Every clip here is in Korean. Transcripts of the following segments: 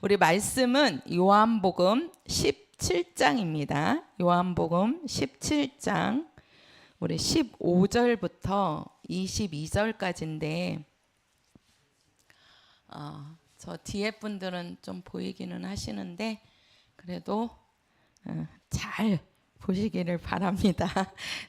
우리 말씀은 요한복음 17장입니다. 요한복음 17장 우리 15절부터 22절까지인데 저 뒤에 분들은 좀 보이기는 하시는데 그래도 잘 보시기를 바랍니다.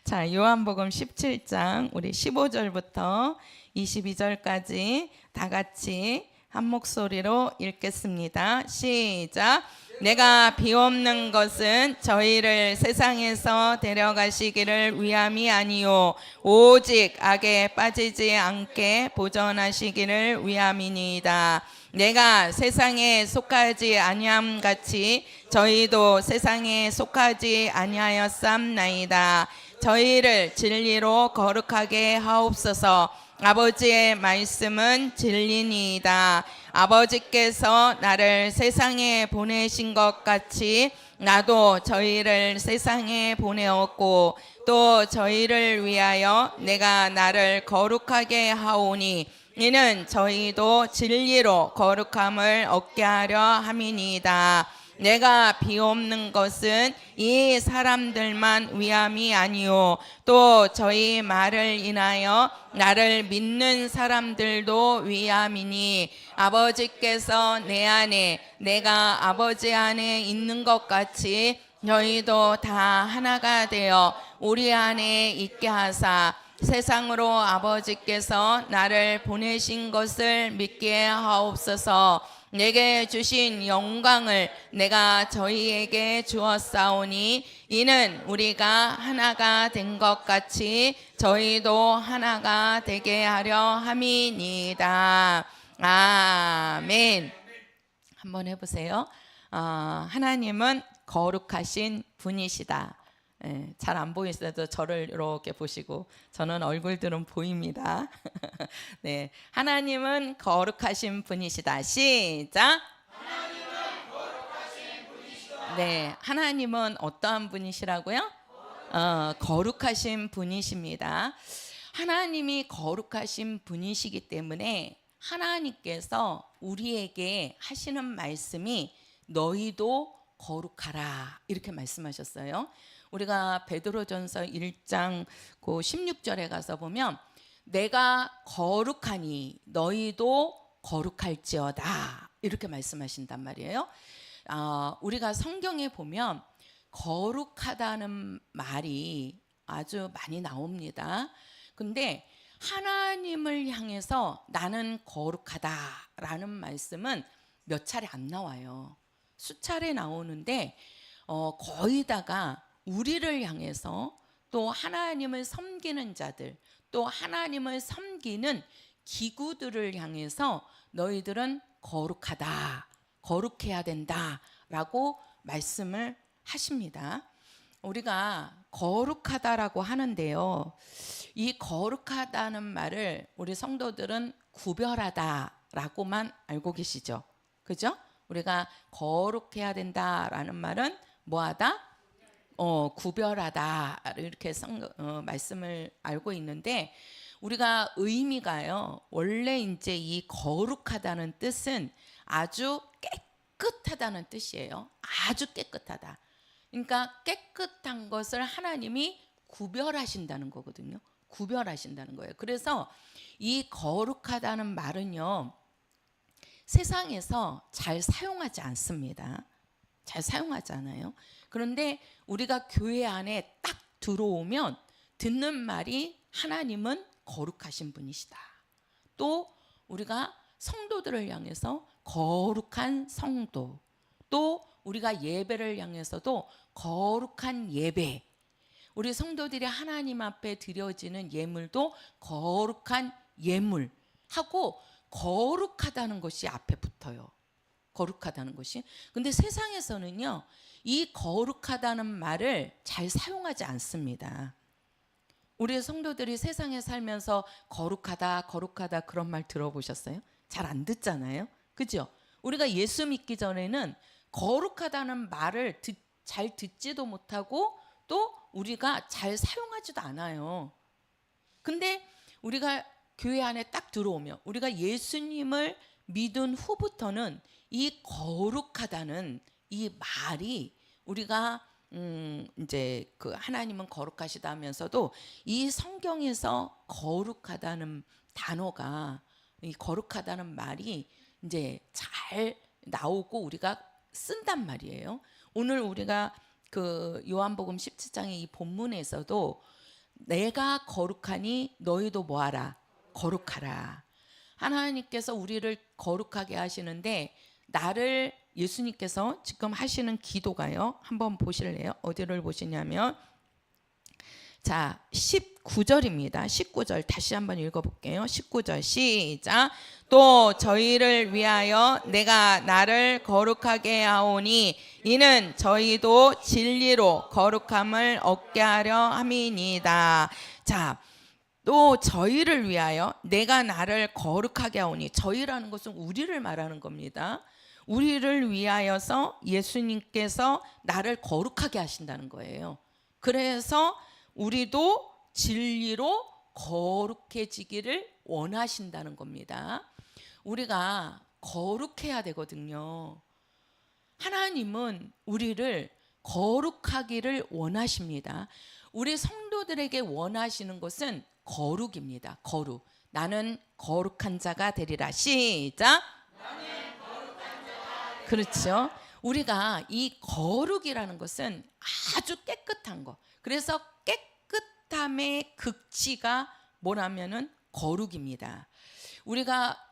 자, 요한복음 17장 우리 15절부터 22절까지 다 같이 한 목소리로 읽겠습니다. 시작. 내가 비옵는 것은 저희를 세상에서 데려가시기를 위함이 아니요 오직 악에 빠지지 않게 보전하시기를 위함이니이다. 내가 세상에 속하지 아니함 같이 저희도 세상에 속하지 아니하였삼나이다. 저희를 진리로 거룩하게 하옵소서. 아버지의 말씀은 진리니이다. 아버지께서 나를 세상에 보내신 것 같이 나도 저희를 세상에 보내었고 또 저희를 위하여 내가 나를 거룩하게 하오니 이는 저희도 진리로 거룩함을 얻게 하려 함이니이다. 내가 비옵는 것은 이 사람들만 위함이 아니요 또 저희 말을 인하여 나를 믿는 사람들도 위함이니 아버지께서 내 안에 내가 아버지 안에 있는 것 같이 너희도 다 하나가 되어 우리 안에 있게 하사 세상으로 아버지께서 나를 보내신 것을 믿게 하옵소서. 내게 주신 영광을 내가 저희에게 주었사오니 이는 우리가 하나가 된 것 같이 저희도 하나가 되게 하려 함이니이다. 아멘. 한번 해보세요. 하나님은 거룩하신 분이시다. 잘 안 보이시더라도 저를 이렇게 보시고 저는 얼굴들은 보입니다. 네, 하나님은 거룩하신 분이시다. 시작. 하나님은 거룩하신 분이시다. 네, 하나님은 어떠한 분이시라고요? 거룩하신 분이십니다. 하나님이 거룩하신 분이시기 때문에 하나님께서 우리에게 하시는 말씀이 너희도 거룩하라 이렇게 말씀하셨어요. 우리가 베드로전서 1장 16절에 가서 보면 내가 거룩하니 너희도 거룩할지어다 이렇게 말씀하신단 말이에요. 우리가 성경에 보면 거룩하다는 말이 아주 많이 나옵니다. 근데 하나님을 향해서 나는 거룩하다라는 말씀은 몇 차례 안 나와요. 수차례 나오는데 거의 다가 우리를 향해서 또 하나님을 섬기는 자들 또 하나님을 섬기는 기구들을 향해서 너희들은 거룩하다 거룩해야 된다 라고 말씀을 하십니다. 우리가 거룩하다라고 하는데요, 이 거룩하다는 말을 우리 성도들은 구별하다라고만 알고 계시죠. 그죠? 우리가 거룩해야 된다라는 말은 뭐하다? 구별하다 이렇게 말씀을 알고 있는데 우리가 의미가요 원래 이제 이 거룩하다는 뜻은 아주 깨끗하다는 뜻이에요. 아주 깨끗하다. 그러니까 깨끗한 것을 하나님이 구별하신다는 거거든요. 구별하신다는 거예요. 그래서 이 거룩하다는 말은요 세상에서 잘 사용하지 않습니다. 잘 사용하지 않아요. 그런데 우리가 교회 안에 딱 들어오면 듣는 말이 하나님은 거룩하신 분이시다. 또 우리가 성도들을 향해서 거룩한 성도, 또 우리가 예배를 향해서도 거룩한 예배, 우리 성도들이 하나님 앞에 드려지는 예물도 거룩한 예물 하고 거룩하다는 것이 앞에 붙어요. 거룩하다는 것이. 근데 세상에서는요 이 거룩하다는 말을 잘 사용하지 않습니다. 우리 성도들이 세상에 살면서 거룩하다 거룩하다 그런 말 들어보셨어요? 잘 안 듣잖아요. 그죠? 우리가 예수 믿기 전에는 거룩하다는 말을 잘 듣지도 못하고 또 우리가 잘 사용하지도 않아요. 근데 우리가 교회 안에 딱 들어오면 우리가 예수님을 믿은 후부터는 이 거룩하다는 이 말이 우리가 이제 그 하나님은 거룩하시다 하면서도 이 성경에서 거룩하다는 단어가, 이 거룩하다는 말이 이제 잘 나오고 우리가 쓴단 말이에요. 오늘 우리가 그 요한복음 17장의 이 본문에서도 내가 거룩하니 너희도 뭐하라? 거룩하라. 하나님께서 우리를 거룩하게 하시는데, 나를 예수님께서 지금 하시는 기도가요, 한번 보실래요? 어디를 보시냐면 자 19절입니다. 19절 다시 한번 읽어볼게요. 19절 시작. 또 저희를 위하여 내가 나를 거룩하게 하오니 이는 저희도 진리로 거룩함을 얻게 하려 함이니이다. 자, 또 저희를 위하여 내가 나를 거룩하게 하오니, 저희라는 것은 우리를 말하는 겁니다. 우리를 위하여서 예수님께서 나를 거룩하게 하신다는 거예요. 그래서 우리도 진리로 거룩해지기를 원하신다는 겁니다. 우리가 거룩해야 되거든요. 하나님은 우리를 거룩하기를 원하십니다. 우리 성도들에게 원하시는 것은 거룩입니다. 거룩. 나는 거룩한 자가 되리라. 시작. 나는 거룩한 자가 되리라. 그렇죠. 우리가 이 거룩이라는 것은 아주 깨끗한 거. 그래서 깨끗함의 극치가 뭐냐면은 거룩입니다. 우리가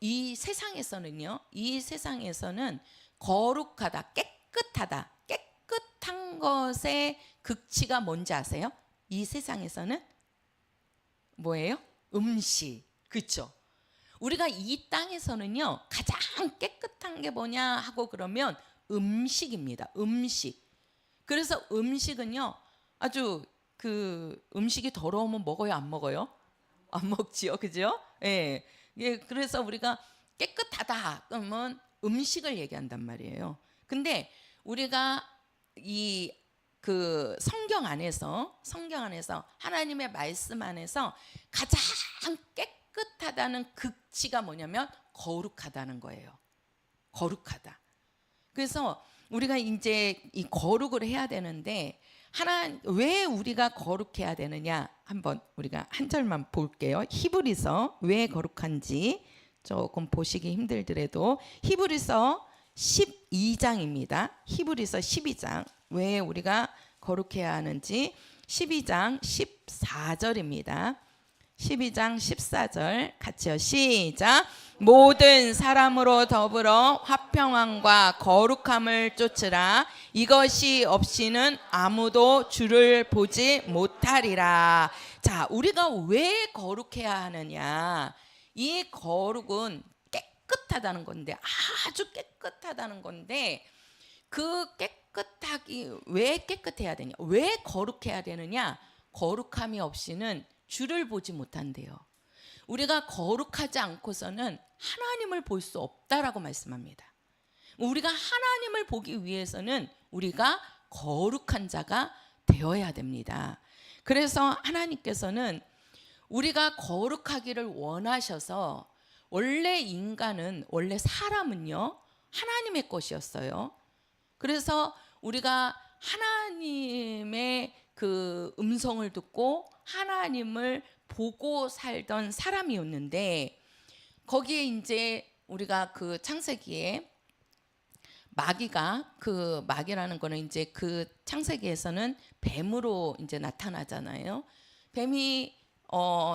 이 세상에서는요, 이 세상에서는 거룩하다, 깨끗하다, 깨끗한 것의 극치가 뭔지 아세요? 이 세상에서는 뭐예요? 음식. 그렇죠? 우리가 이 땅에서는요, 가장 깨끗한 게 뭐냐 하고 그러면 음식입니다. 음식. 그래서 음식은요, 아주 음식이 더러우면 먹어요, 안 먹어요? 안 먹지요, 그죠? 예. 예, 그래서 우리가 깨끗하다 그러면 음식을 얘기한단 말이에요. 근데 우리가 성경 안에서 하나님의 말씀 안에서 가장 깨끗하다는 극치가 뭐냐면 거룩하다는 거예요. 거룩하다. 그래서 우리가 이제 이 거룩을 해야 되는데, 왜 우리가 거룩해야 되느냐, 한번 우리가 한 절만 볼게요. 히브리서 왜 거룩한지 조금 보시기 힘들더라도 히브리서 12장입니다. 히브리서 12장 왜 우리가 거룩해야 하는지 12장 14절입니다. 12장 14절 같이요. 시작. 모든 사람으로 더불어 화평함과 거룩함을 쫓으라. 이것이 없이는 아무도 주를 보지 못하리라. 자, 우리가 왜 거룩해야 하느냐? 이 거룩은 깨끗하다는 건데, 아주 깨끗하다는 건데, 그 깨끗하기 왜 깨끗해야 되냐? 왜 거룩해야 되느냐? 거룩함이 없이는 주를 보지 못한대요. 우리가 거룩하지 않고서는 하나님을 볼 수 없다라고 말씀합니다. 우리가 하나님을 보기 위해서는 우리가 거룩한 자가 되어야 됩니다. 그래서 하나님께서는 우리가 거룩하기를 원하셔서, 원래 사람은요, 하나님의 것이었어요. 그래서 우리가 하나님의 그 음성을 듣고 하나님을 보고 살던 사람이었는데, 거기에 이제 우리가 그 창세기에 마귀라는 거는 이제 그 창세기에서는 뱀으로 이제 나타나잖아요. 뱀이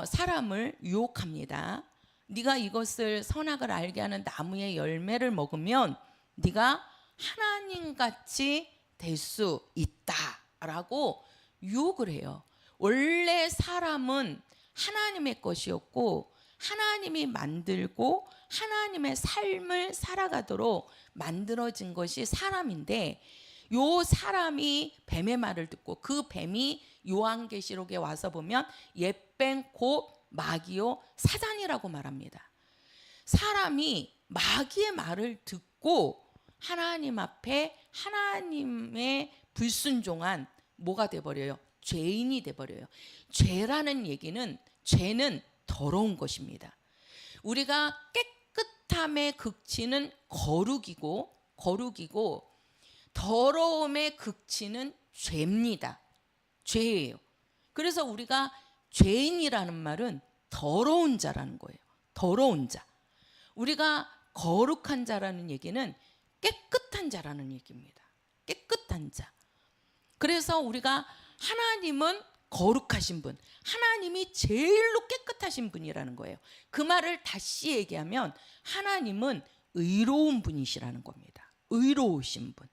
사람을 유혹합니다. 네가 이것을 선악을 알게 하는 나무의 열매를 먹으면 네가 하나님같이 될 수 있다라고 유혹을 해요. 원래 사람은 하나님의 것이었고, 하나님이 만들고 하나님의 삶을 살아가도록 만들어진 것이 사람인데, 요 사람이 뱀의 말을 듣고, 그 뱀이 요한계시록에 와서 보면 옛뱀 곧 마귀요 사단이라고 말합니다. 사람이 마귀의 말을 듣고 하나님 앞에 하나님의 불순종한 뭐가 돼버려요? 죄인이 돼버려요. 죄라는 얘기는, 죄는 더러운 것입니다. 우리가 깨끗함의 극치는 거룩이고 더러움의 극치는 죄입니다. 죄예요. 그래서 우리가 죄인이라는 말은 더러운 자라는 거예요. 더러운 자. 우리가 거룩한 자라는 얘기는 깨끗한 자라는 얘기입니다. 깨끗한 자. 그래서 우리가 하나님은 거룩하신 분, 하나님이 제일로 깨끗하신 분이라는 거예요. 그 말을 다시 얘기하면 하나님은 의로운 분이시라는 겁니다. 의로우신 분.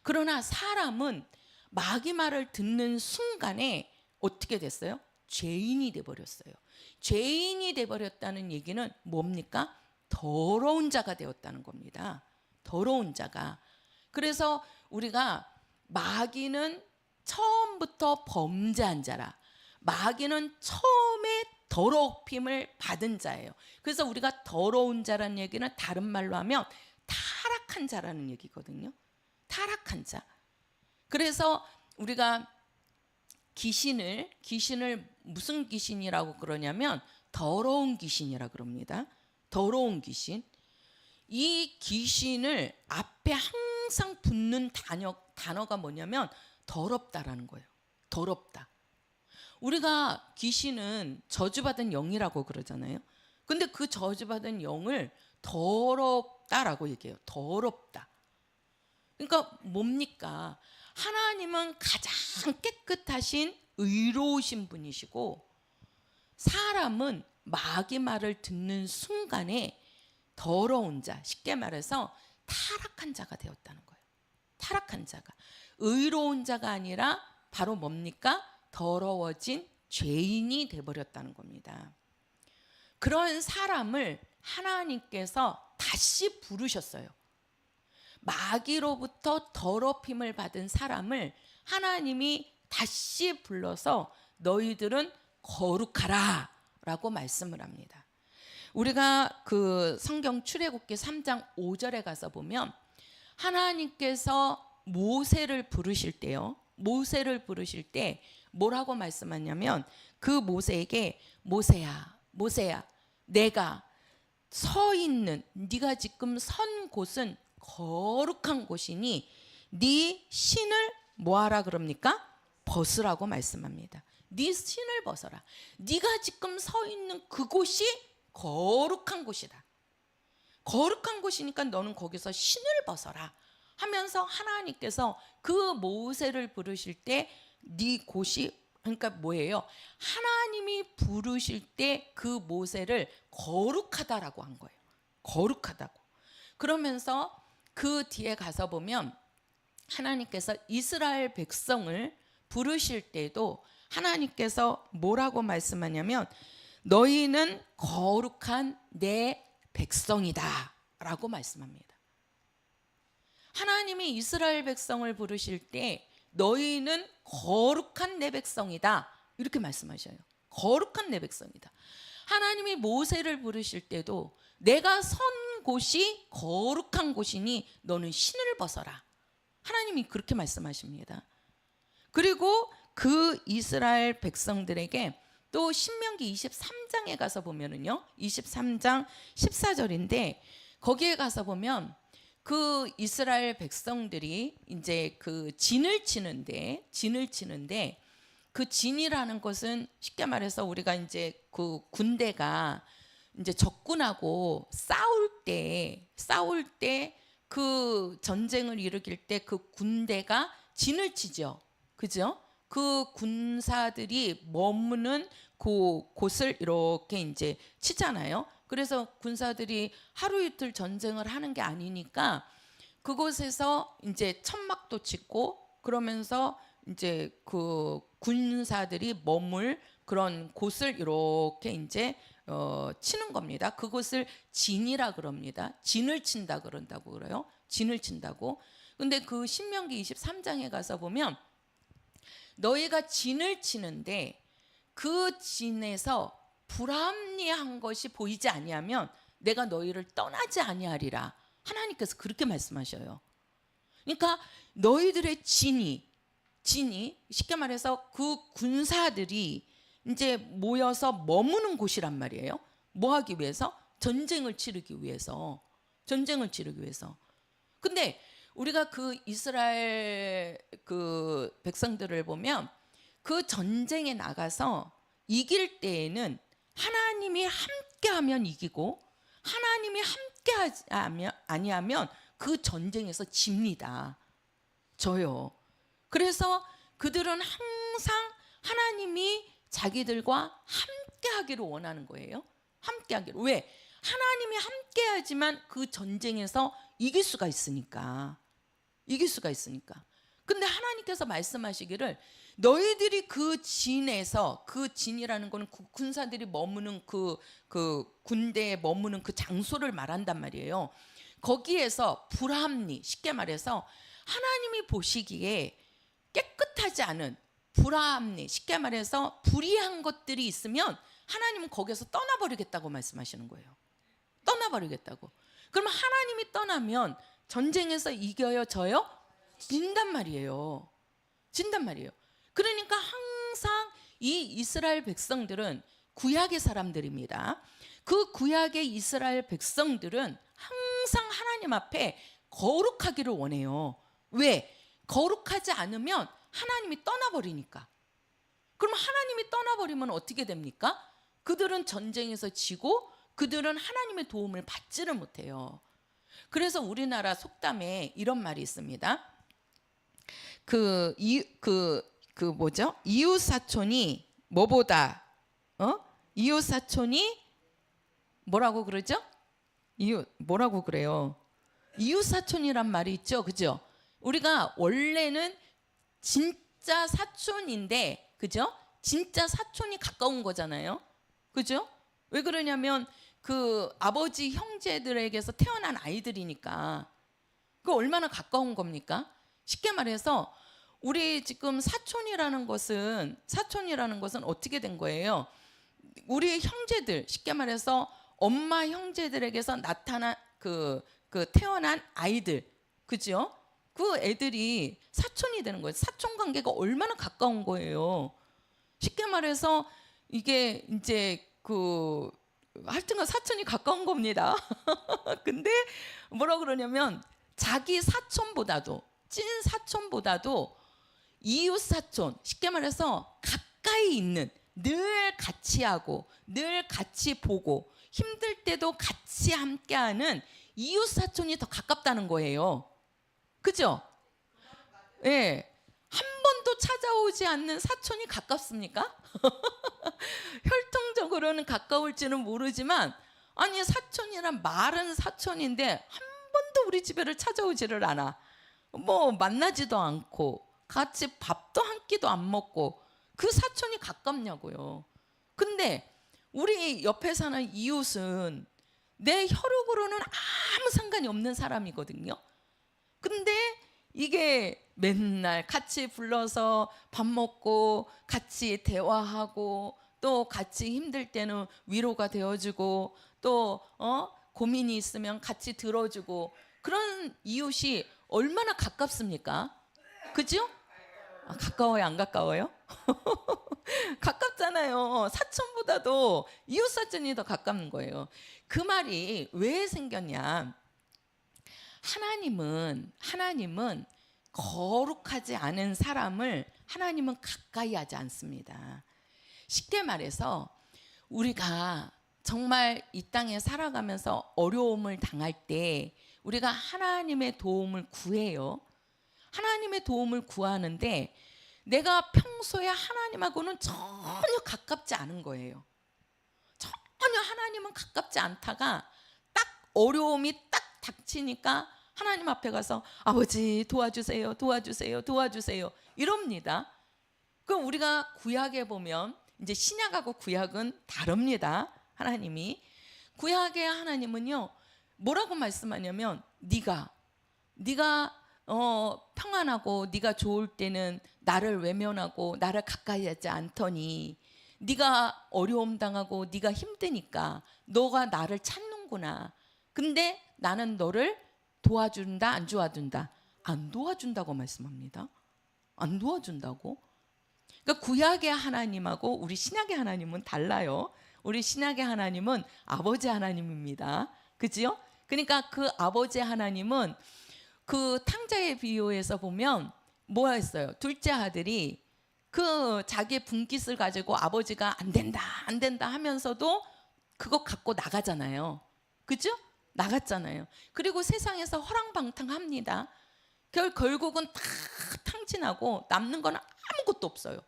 그러나 사람은 마귀 말을 듣는 순간에 어떻게 됐어요? 죄인이 돼버렸어요. 죄인이 돼버렸다는 얘기는 뭡니까? 더러운 자가 되었다는 겁니다. 더러운 자가. 그래서 우리가 마귀는 처음부터 범죄한 자라. 마귀는 처음에 더럽힘을 받은 자예요. 그래서 우리가 더러운 자라는 얘기는 다른 말로 하면 타락한 자라는 얘기거든요. 타락한 자. 그래서 우리가 귀신을 무슨 귀신이라고 그러냐면 더러운 귀신이라 그럽니다. 더러운 귀신. 이 귀신을 앞에 항상 붙는 단어가 뭐냐면 더럽다라는 거예요. 더럽다. 우리가 귀신은 저주받은 영이라고 그러잖아요. 근데 그 저주받은 영을 더럽다라고 얘기해요. 더럽다. 그러니까 뭡니까? 하나님은 가장 깨끗하신 의로우신 분이시고 사람은 마귀 말을 듣는 순간에 더러운 자, 쉽게 말해서 타락한 자가 되었다는 거예요. 타락한 자가. 의로운 자가 아니라 바로 뭡니까? 더러워진 죄인이 되어버렸다는 겁니다. 그런 사람을 하나님께서 다시 부르셨어요. 마귀로부터 더럽힘을 받은 사람을 하나님이 다시 불러서 너희들은 거룩하라 라고 말씀을 합니다. 우리가 그 성경 출애굽기 3장 5절에 가서 보면 하나님께서 모세를 부르실 때요. 모세를 부르실 때 뭐라고 말씀하냐면 그 모세에게 모세야 내가 서 있는 네가 지금 선 곳은 거룩한 곳이니 네 신을 뭐하라 그럽니까? 벗으라고 말씀합니다. 네 신을 벗어라. 네가 지금 서 있는 그곳이 거룩한 곳이다. 거룩한 곳이니까 너는 거기서 신을 벗어라 하면서 하나님께서 그 모세를 부르실 때 네 곳이 그러니까 뭐예요? 하나님이 부르실 때 그 모세를 거룩하다라고 한 거예요. 거룩하다고. 그러면서 그 뒤에 가서 보면 하나님께서 이스라엘 백성을 부르실 때도 하나님께서 뭐라고 말씀하냐면 너희는 거룩한 내 백성이다 라고 말씀합니다. 하나님이 이스라엘 백성을 부르실 때 너희는 거룩한 내 백성이다 이렇게 말씀하셔요. 거룩한 내 백성이다. 하나님이 모세를 부르실 때도 내가 선 곳이 거룩한 곳이니 너는 신을 벗어라. 하나님이 그렇게 말씀하십니다. 그리고 그 이스라엘 백성들에게 또 신명기 23장에 가서 보면은요. 23장 14절인데 거기에 가서 보면 그 이스라엘 백성들이 이제 그 진을 치는데 그 진이라는 것은 쉽게 말해서 우리가 이제 그 군대가 이제 적군하고 싸울 때 그 전쟁을 일으킬 때 그 군대가 진을 치죠. 그죠? 그 군사들이 머무는 그 곳을 이렇게 이제 치잖아요. 그래서 군사들이 하루 이틀 전쟁을 하는 게 아니니까 그곳에서 이제 천막도 짓고 그러면서 이제 그 군사들이 머물 그런 곳을 이렇게 이제 치는 겁니다. 그곳을 진이라 그럽니다. 진을 친다 그런다고 그래요. 진을 친다고. 근데 그 신명기 23장에 가서 보면 너희가 진을 치는데 그 진에서 불합리한 것이 보이지 아니하면 내가 너희를 떠나지 아니하리라. 하나님께서 그렇게 말씀하셔요. 그러니까 너희들의 진이 쉽게 말해서 그 군사들이 이제 모여서 머무는 곳이란 말이에요. 뭐 하기 위해서? 전쟁을 치르기 위해서. 전쟁을 치르기 위해서. 근데 우리가 그 이스라엘 그 백성들을 보면 그 전쟁에 나가서 이길 때에는 하나님이 함께하면 이기고 하나님이 함께하지 아니하면 그 전쟁에서 집니다. 져요. 그래서 그들은 항상 하나님이 자기들과 함께하기를 원하는 거예요. 함께하기를. 왜? 하나님이 함께하지만 그 전쟁에서 이길 수가 있으니까. 이길 수가 있으니까. 근데 하나님께서 말씀하시기를 너희들이 그 진에서, 그 진이라는 거는 군사들이 머무는 그 군대에 머무는 그 장소를 말한단 말이에요. 거기에서 불합리, 쉽게 말해서 하나님이 보시기에 깨끗하지 않은 불합리, 쉽게 말해서 불의한 것들이 있으면 하나님은 거기에서 떠나버리겠다고 말씀하시는 거예요. 떠나버리겠다고. 그러면 하나님이 떠나면 전쟁에서 이겨요, 져요? 진단 말이에요. 진단 말이에요. 그러니까 항상 이 이스라엘 백성들은 구약의 사람들입니다. 그 구약의 이스라엘 백성들은 항상 하나님 앞에 거룩하기를 원해요. 왜? 거룩하지 않으면 하나님이 떠나버리니까. 그럼 하나님이 떠나버리면 어떻게 됩니까? 그들은 전쟁에서 지고 그들은 하나님의 도움을 받지를 못해요. 그래서 우리나라 속담에 이런 말이 있습니다. 뭐죠? 이웃 사촌이 뭐보다 이웃 사촌이 뭐라고 그러죠? 이웃 뭐라고 그래요? 이웃 사촌이란 말이 있죠, 그죠? 우리가 원래는 진짜 사촌인데, 그죠? 진짜 사촌이 가까운 거잖아요, 그죠? 왜 그러냐면 그 아버지 형제들에게서 태어난 아이들이니까. 그 얼마나 가까운 겁니까? 쉽게 말해서 우리 지금 사촌이라는 것은 어떻게 된 거예요? 우리 형제들, 쉽게 말해서 엄마 형제들에게서 나타난 그 태어난 아이들, 그죠? 그 애들이 사촌이 되는 거예요. 사촌 관계가 얼마나 가까운 거예요. 쉽게 말해서 이게 이제 하여튼간 사촌이 가까운 겁니다. 근데 뭐라 그러냐면 자기 사촌보다도, 찐 사촌보다도 이웃 사촌, 쉽게 말해서 가까이 있는, 늘 같이 하고 늘 같이 보고 힘들 때도 같이 함께하는 이웃 사촌이 더 가깝다는 거예요. 그죠? 예. 네. 한 번도 찾아오지 않는 사촌이 가깝습니까? 혈통적으로는 가까울지는 모르지만, 아니 사촌이란 말은 사촌인데 한 번도 우리 집에를 찾아오지를 않아. 뭐 만나지도 않고 같이 밥도 한 끼도 안 먹고 그 사촌이 가깝냐고요. 근데 우리 옆에 사는 이웃은 내 혈육으로는 아무 상관이 없는 사람이거든요. 근데 이게 맨날 같이 불러서 밥 먹고 같이 대화하고 또 같이 힘들 때는 위로가 되어주고 또 고민이 있으면 같이 들어주고, 그런 이웃이 얼마나 가깝습니까? 그죠? 가까워요, 안 가까워요? 가깝잖아요. 사촌보다도 이웃 사촌이 더 가까운 거예요. 그 말이 왜 생겼냐? 하나님은 거룩하지 않은 사람을 하나님은 가까이 하지 않습니다. 쉽게 말해서 우리가 정말 이 땅에 살아가면서 어려움을 당할 때 우리가 하나님의 도움을 구해요. 하나님의 도움을 구하는데 내가 평소에 하나님하고는 전혀 가깝지 않은 거예요. 전혀 하나님은 가깝지 않다가 딱 어려움이 딱 닥치니까 하나님 앞에 가서 아버지 도와주세요, 도와주세요, 도와주세요 이럽니다. 그럼 우리가 구약에 보면 이제 신약하고 구약은 다릅니다. 하나님이 구약의 하나님은요 뭐라고 말씀하냐면 네가 평안하고 네가 좋을 때는 나를 외면하고 나를 가까이 하지 않더니 네가 어려움 당하고 네가 힘드니까 너가 나를 찾는구나. 근데 나는 너를 도와준다, 안 도와준다? 안 도와준다고 말씀합니다. 안 도와준다고? 그러니까 구약의 하나님하고 우리 신약의 하나님은 달라요. 우리 신약의 하나님은 아버지 하나님입니다. 그지요? 그러니까 그 아버지 하나님은 그 탕자의 비유에서 보면 뭐 했어요? 둘째 아들이 그 자기의 분깃을 가지고 아버지가 안 된다 안 된다 하면서도 그거 갖고 나가잖아요. 그죠? 나갔잖아요. 그리고 세상에서 허랑방탕합니다. 결국은 다 탕진하고 남는 건 아무것도 없어요.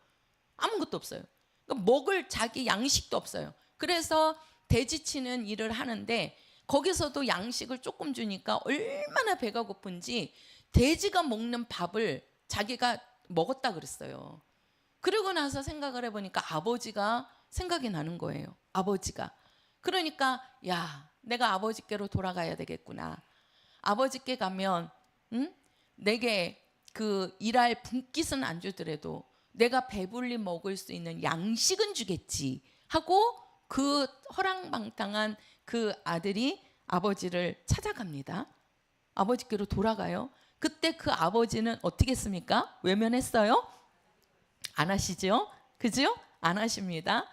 아무것도 없어요. 그러니까 먹을 자기 양식도 없어요. 그래서 돼지치는 일을 하는데 거기서도 양식을 조금 주니까 얼마나 배가 고픈지 돼지가 먹는 밥을 자기가 먹었다 그랬어요. 그러고 나서 생각을 해보니까 아버지가 생각이 나는 거예요. 아버지가. 그러니까 야, 내가 아버지께로 돌아가야 되겠구나. 아버지께 가면 내게 그 일할 분깃은 안 주더라도 내가 배불리 먹을 수 있는 양식은 주겠지 하고 그 허랑방탕한 그 아들이 아버지를 찾아갑니다. 아버지께로 돌아가요. 그때 그 아버지는 어떻게 했습니까? 외면했어요? 안 하시죠? 그죠? 안 하십니다.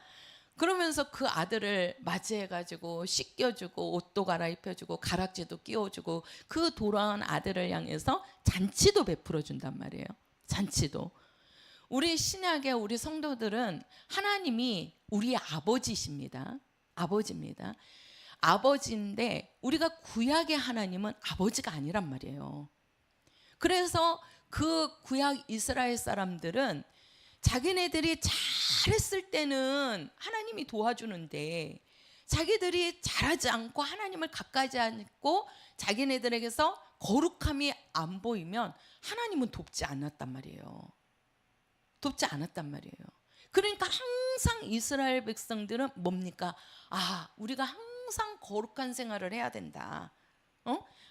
그러면서 그 아들을 맞이해가지고 씻겨주고 옷도 갈아입혀주고 가락지도 끼워주고 그 돌아온 아들을 향해서 잔치도 베풀어준단 말이에요. 잔치도. 우리 신약의 우리 성도들은 하나님이 우리의 아버지십니다. 아버지입니다. 아버지인데 우리가 구약의 하나님은 아버지가 아니란 말이에요. 그래서 그 구약 이스라엘 사람들은 자기네들이 잘했을 때는 하나님이 도와주는데 자기들이 잘하지 않고 하나님을 가까이지 않고 자기네들에게서 거룩함이 안 보이면 하나님은 돕지 않았단 말이에요. 돕지 않았단 말이에요. 그러니까 항상 이스라엘 백성들은 뭡니까? 아, 우리가 항상 거룩한 생활을 해야 된다.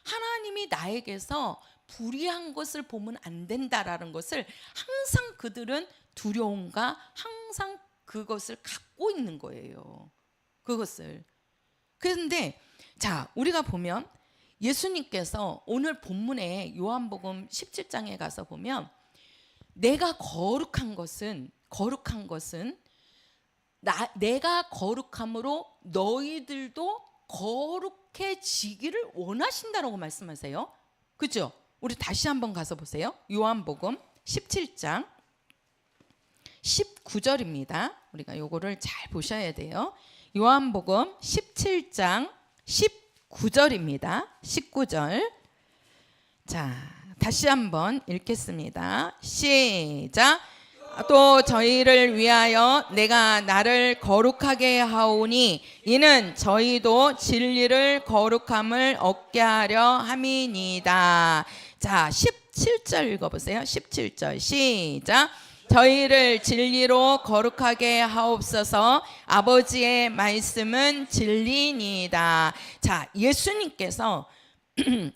하나님이 나에게서 불의한 것을 보면 안 된다라는 것을 항상 그들은 두려움과 항상 그것을 갖고 있는 거예요. 그것을. 그런데 자, 우리가 보면 예수님께서 오늘 본문에 요한복음 17장에 가서 보면 내가 거룩한 것은 내가 거룩함으로 너희들도 거룩해지기를 원하신다라고 말씀하세요. 그죠? 우리 다시 한번 가서 보세요. 요한복음 17장 19절입니다. 우리가 요거를 잘 보셔야 돼요. 요한복음 17장 19절입니다. 19절. 자, 다시 한번 읽겠습니다. 시작. 또 저희를 위하여 내가 나를 거룩하게 하오니 이는 저희도 진리를 거룩함을 얻게 하려 함이니이다. 자, 17절 읽어보세요. 17절 시작. 저희를 진리로 거룩하게 하옵소서. 아버지의 말씀은 진리니이다. 자, 예수님께서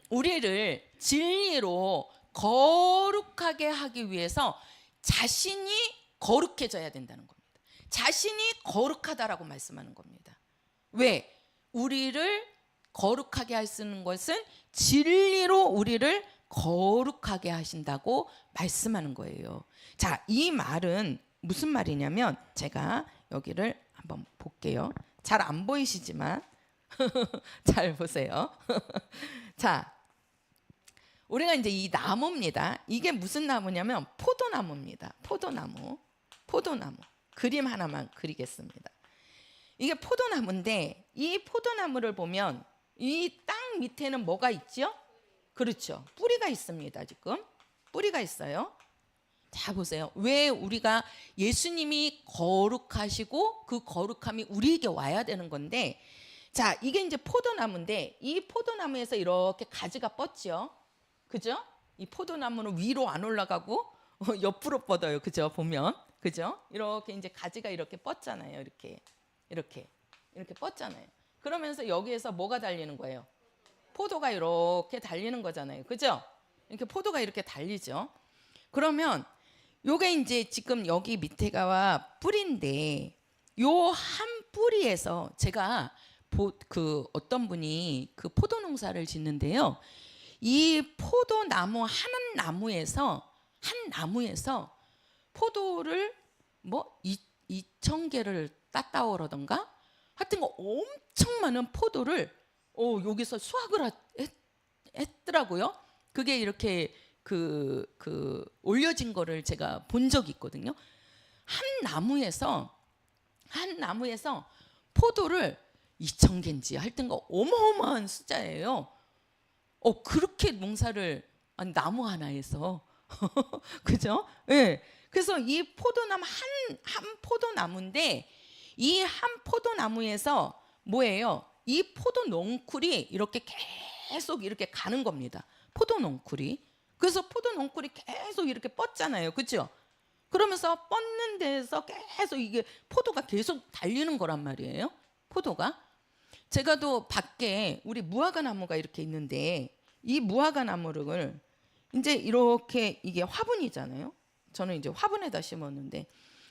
우리를 진리로 거룩하게 하기 위해서 자신이 거룩해져야 된다는 겁니다. 자신이 거룩하다라고 말씀하는 겁니다. 왜? 우리를 거룩하게 하시는 것은 진리로 우리를 거룩하게 하신다고 말씀하는 거예요. 자, 이 말은 무슨 말이냐면 제가 여기를 한번 볼게요. 잘 안 보이시지만 잘 보세요. 자, 우리가 이제 이 나무입니다. 이게 무슨 나무냐면 포도나무입니다. 포도나무. 그림 하나만 그리겠습니다. 이게 포도나무인데 이 포도나무를 보면 이 땅 밑에는 뭐가 있죠? 그렇죠. 뿌리가 있습니다. 지금 뿌리가 있어요. 자, 보세요. 왜 우리가 예수님이 거룩하시고 그 거룩함이 우리에게 와야 되는 건데, 자, 이게 이제 포도나무인데 이 포도나무에서 이렇게 가지가 뻗죠. 그죠? 이 포도나무는 위로 안 올라가고 옆으로 뻗어요. 그죠? 보면. 그죠? 이렇게 이제 가지가 이렇게 뻗잖아요. 이렇게 뻗잖아요. 그러면서 여기에서 뭐가 달리는 거예요? 포도가 이렇게 달리는 거잖아요. 그죠? 이렇게 포도가 이렇게 달리죠. 그러면 요게 이제 지금 여기 밑에가 뿌리인데 요 한 뿌리에서 제가 그 어떤 분이 그 포도 농사를 짓는데요. 이 포도나무 한 나무에서 포도를 뭐 2,000개를 땄다 그러던가 하여튼 엄청 많은 포도를 여기서 수확을 했더라고요. 그게 이렇게 올려진 거를 제가 본 적이 있거든요. 한 나무에서 포도를 2,000개인지 하여튼 어마어마한 숫자예요. 그렇게 농사를 아니, 나무 하나에서 그죠? 예. 그래서 이 포도나무 한 포도나무인데 이 한 포도나무에서 뭐예요? 이 포도 넝쿨이 이렇게 계속 이렇게 가는 겁니다. 포도 넝쿨이. 그래서 포도 넝쿨이 계속 이렇게 뻗잖아요. 그렇죠? 그러면서 뻗는 데에서 계속 이게 포도가 계속 달리는 거란 말이에요. 포도가. 제가 또 밖에 우리 무화과 나무가 이렇게 있는데 이 무화과 나무를 이제 이렇게 이게 화분이잖아요. 저는 이제 화분에다 심었는데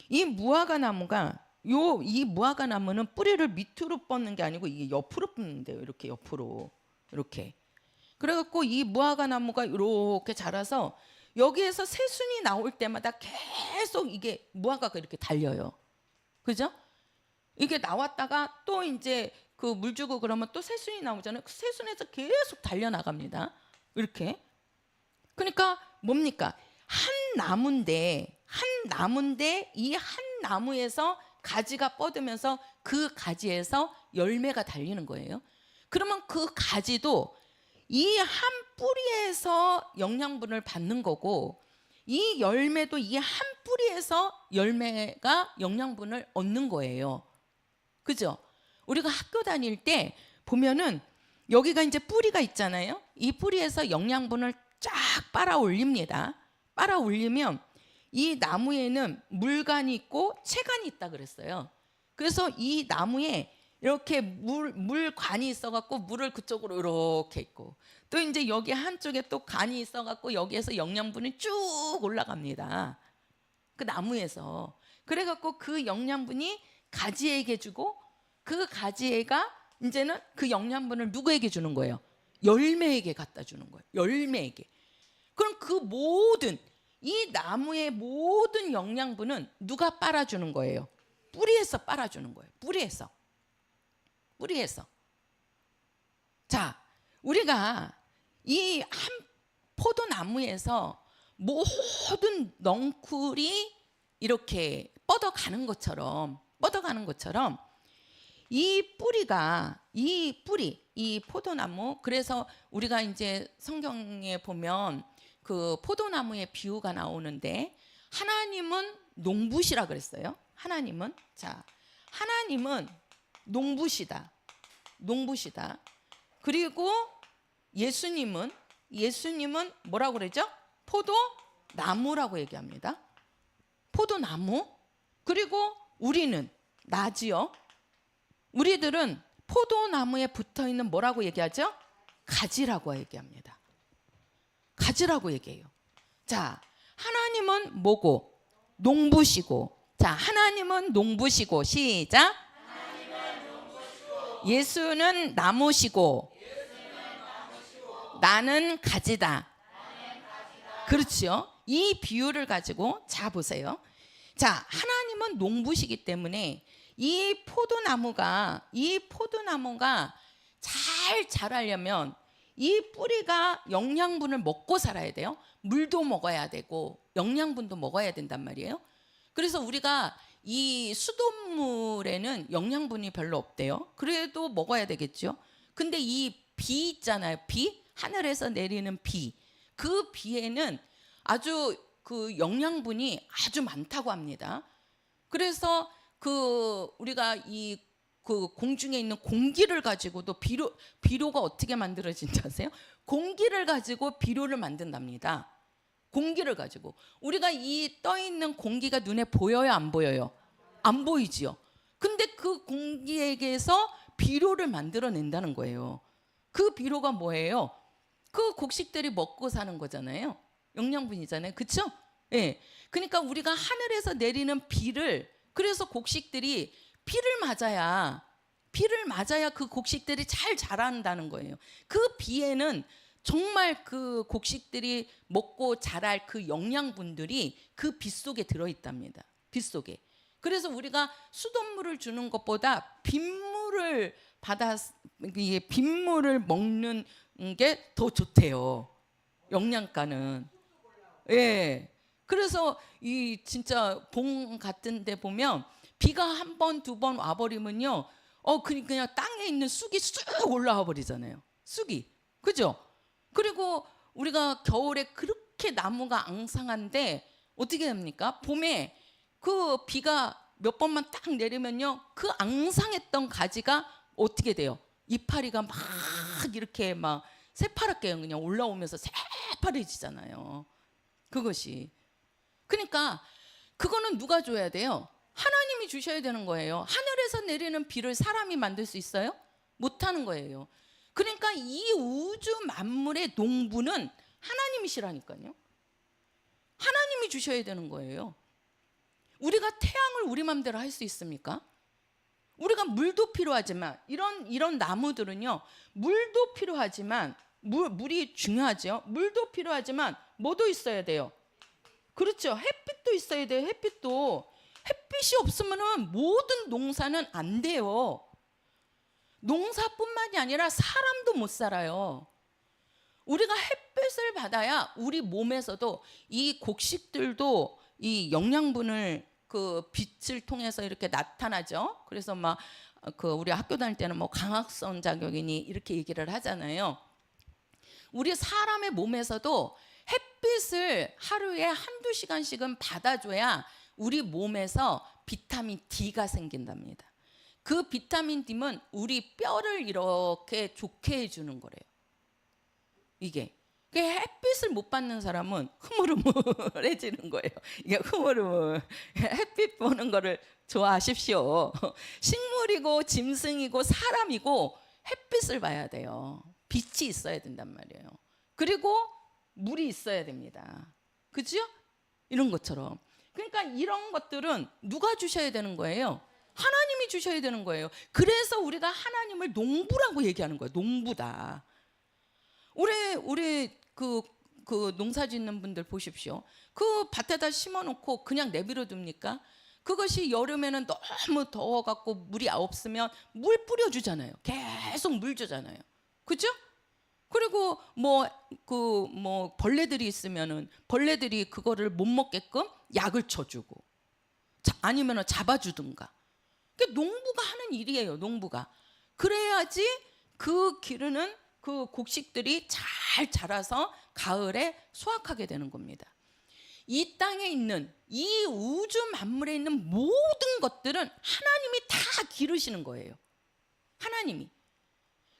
이 무화과 나무가 이 무화과 나무는 뿌리를 밑으로 뻗는 게 아니고 이게 옆으로 뻗는데요. 이렇게 옆으로 이렇게. 그래갖고 이 무화과 나무가 이렇게 자라서 여기에서 새순이 나올 때마다 계속 이게 무화과가 이렇게 달려요. 그죠? 이게 나왔다가 또 이제 그 물 주고 그러면 또 새순이 나오잖아요. 그 새순에서 계속 달려 나갑니다. 이렇게. 그러니까 뭡니까? 한 나무인데 이 한 나무에서 가지가 뻗으면서 그 가지에서 열매가 달리는 거예요. 그러면 그 가지도 이 한 뿌리에서 영양분을 받는 거고 이 열매도 이 한 뿌리에서 열매가 영양분을 얻는 거예요. 그죠? 우리가 학교 다닐 때 보면은 여기가 이제 뿌리가 있잖아요. 이 뿌리에서 영양분을 쫙 빨아 올립니다. 빨아 올리면 이 나무에는 물관이 있고 채관이 있다 그랬어요. 그래서 이 나무에 이렇게 물관이 있어갖고 물을 그쪽으로 이렇게 있고 또 이제 여기 한쪽에 또 간이 있어갖고 여기에서 영양분이 쭉 올라갑니다. 그 나무에서. 그래갖고 그 영양분이 가지에게 주고 그 가지애가 이제는 그 영양분을 누구에게 주는 거예요? 열매에게 갖다 주는 거예요. 열매에게. 그럼 그 모든 이 나무의 모든 영양분은 누가 빨아주는 거예요? 뿌리에서 빨아주는 거예요. 뿌리에서. 자, 우리가 이 한 포도나무에서 모든 넝쿨이 이렇게 뻗어가는 것처럼 이 포도나무, 그래서 우리가 이제 성경에 보면 그 포도나무의 비유가 나오는데 하나님은 농부시라 그랬어요. 하나님은 농부시다. 그리고 예수님은 뭐라고 그러죠? 포도나무라고 얘기합니다. 포도나무. 그리고 우리는 나지요. 우리들은 포도나무에 붙어있는 뭐라고 얘기하죠? 가지라고 얘기합니다. 가지라고 얘기해요. 자, 하나님은 뭐고? 농부시고. 자, 하나님은 농부시고. 시작. 예수는 나무시고. 나는 가지다. 그렇죠? 이 비유를 가지고 자 보세요. 자, 하나님은 농부시기 때문에 이 포도나무가 잘 자라려면 이 뿌리가 영양분을 먹고 살아야 돼요. 물도 먹어야 되고 영양분도 먹어야 된단 말이에요. 그래서 우리가 이 수돗물에는 영양분이 별로 없대요. 그래도 먹어야 되겠죠. 근데 이 비 있잖아요. 비, 하늘에서 내리는 비. 그 비에는 아주 그 영양분이 아주 많다고 합니다. 그래서 우리가 이 그 공중에 있는 공기를 가지고도 비료가 어떻게 만들어진지 아세요? 공기를 가지고 비료를 만든답니다. 공기를 가지고. 우리가 이 떠 있는 공기가 눈에 보여요, 안 보여요? 안 보이지요. 근데 그 공기에게서 비료를 만들어낸다는 거예요. 그 비료가 뭐예요? 그 곡식들이 먹고 사는 거잖아요. 영양분이잖아요. 그렇죠? 예. 그러니까 우리가 하늘에서 내리는 비를, 그래서 곡식들이 비를 맞아야 그 곡식들이 잘 자란다는 거예요. 그 비에는 정말 그 곡식들이 먹고 자랄 그 영양분들이 그 비 속에 들어있답니다. 비 속에. 그래서 우리가 수돗물을 주는 것보다 빗물을 빗물을 먹는 게 더 좋대요. 영양가는. 예. 그래서 이 진짜 봉 같은 데 보면 비가 한 번, 두 번 와버리면요. 그냥 땅에 있는 쑥이 쑥 올라와 버리잖아요. 쑥이. 그죠? 그리고 우리가 겨울에 그렇게 나무가 앙상한데 어떻게 됩니까? 봄에 그 비가 몇 번만 딱 내리면요. 그 앙상했던 가지가 어떻게 돼요? 이파리가 막 이렇게 막 새파랗게 그냥 올라오면서 새파래지잖아요. 그것이. 그러니까 그거는 누가 줘야 돼요? 하나님이 주셔야 되는 거예요. 하늘에서 내리는 비를 사람이 만들 수 있어요? 못하는 거예요. 그러니까 이 우주 만물의 농부는 하나님이시라니까요. 하나님이 주셔야 되는 거예요. 우리가 태양을 우리 맘대로 할 수 있습니까? 우리가 물도 필요하지만 이런 나무들은요. 물도 필요하지만 물이 중요하죠. 물도 필요하지만 뭐도 있어야 돼요. 그렇죠. 햇빛도 있어야 돼요. 햇빛도. 햇빛이 없으면 모든 농사는 안 돼요. 농사뿐만이 아니라 사람도 못 살아요. 우리가 햇빛을 받아야 우리 몸에서도 이 곡식들도 이 영양분을 그 빛을 통해서 이렇게 나타나죠. 그래서 막 그 우리 학교 다닐 때는 뭐 강학선 작용이니 이렇게 얘기를 하잖아요. 우리 사람의 몸에서도 햇빛을 하루에 한두 시간씩은 받아줘야 우리 몸에서 비타민 D가 생긴답니다. 그 비타민 D는 우리 뼈를 이렇게 좋게 해주는 거래요. 이게 햇빛을 못 받는 사람은 흐물흐물해지는 거예요. 이게 흐물흐물. 햇빛 보는 거를 좋아하십시오. 식물이고 짐승이고 사람이고 햇빛을 봐야 돼요. 빛이 있어야 된단 말이에요. 그리고 물이 있어야 됩니다. 그죠? 이런 것처럼. 그러니까 이런 것들은 누가 주셔야 되는 거예요? 하나님이 주셔야 되는 거예요. 그래서 우리가 하나님을 농부라고 얘기하는 거예요. 농부다. 우리 그 농사 짓는 분들 보십시오. 그 밭에다 심어놓고 그냥 내버려 둡니까? 그것이 여름에는 너무 더워갖고 물이 없으면 물 뿌려주잖아요. 계속 물 주잖아요. 그죠? 그리고 벌레들이 있으면은 벌레들이 그거를 못 먹게끔 약을 쳐주고 아니면은 잡아주든가. 그게 농부가 하는 일이에요. 농부가. 그래야지 그 기르는 그 곡식들이 잘 자라서 가을에 수확하게 되는 겁니다. 이 땅에 있는 이 우주 만물에 있는 모든 것들은 하나님이 다 기르시는 거예요. 하나님이.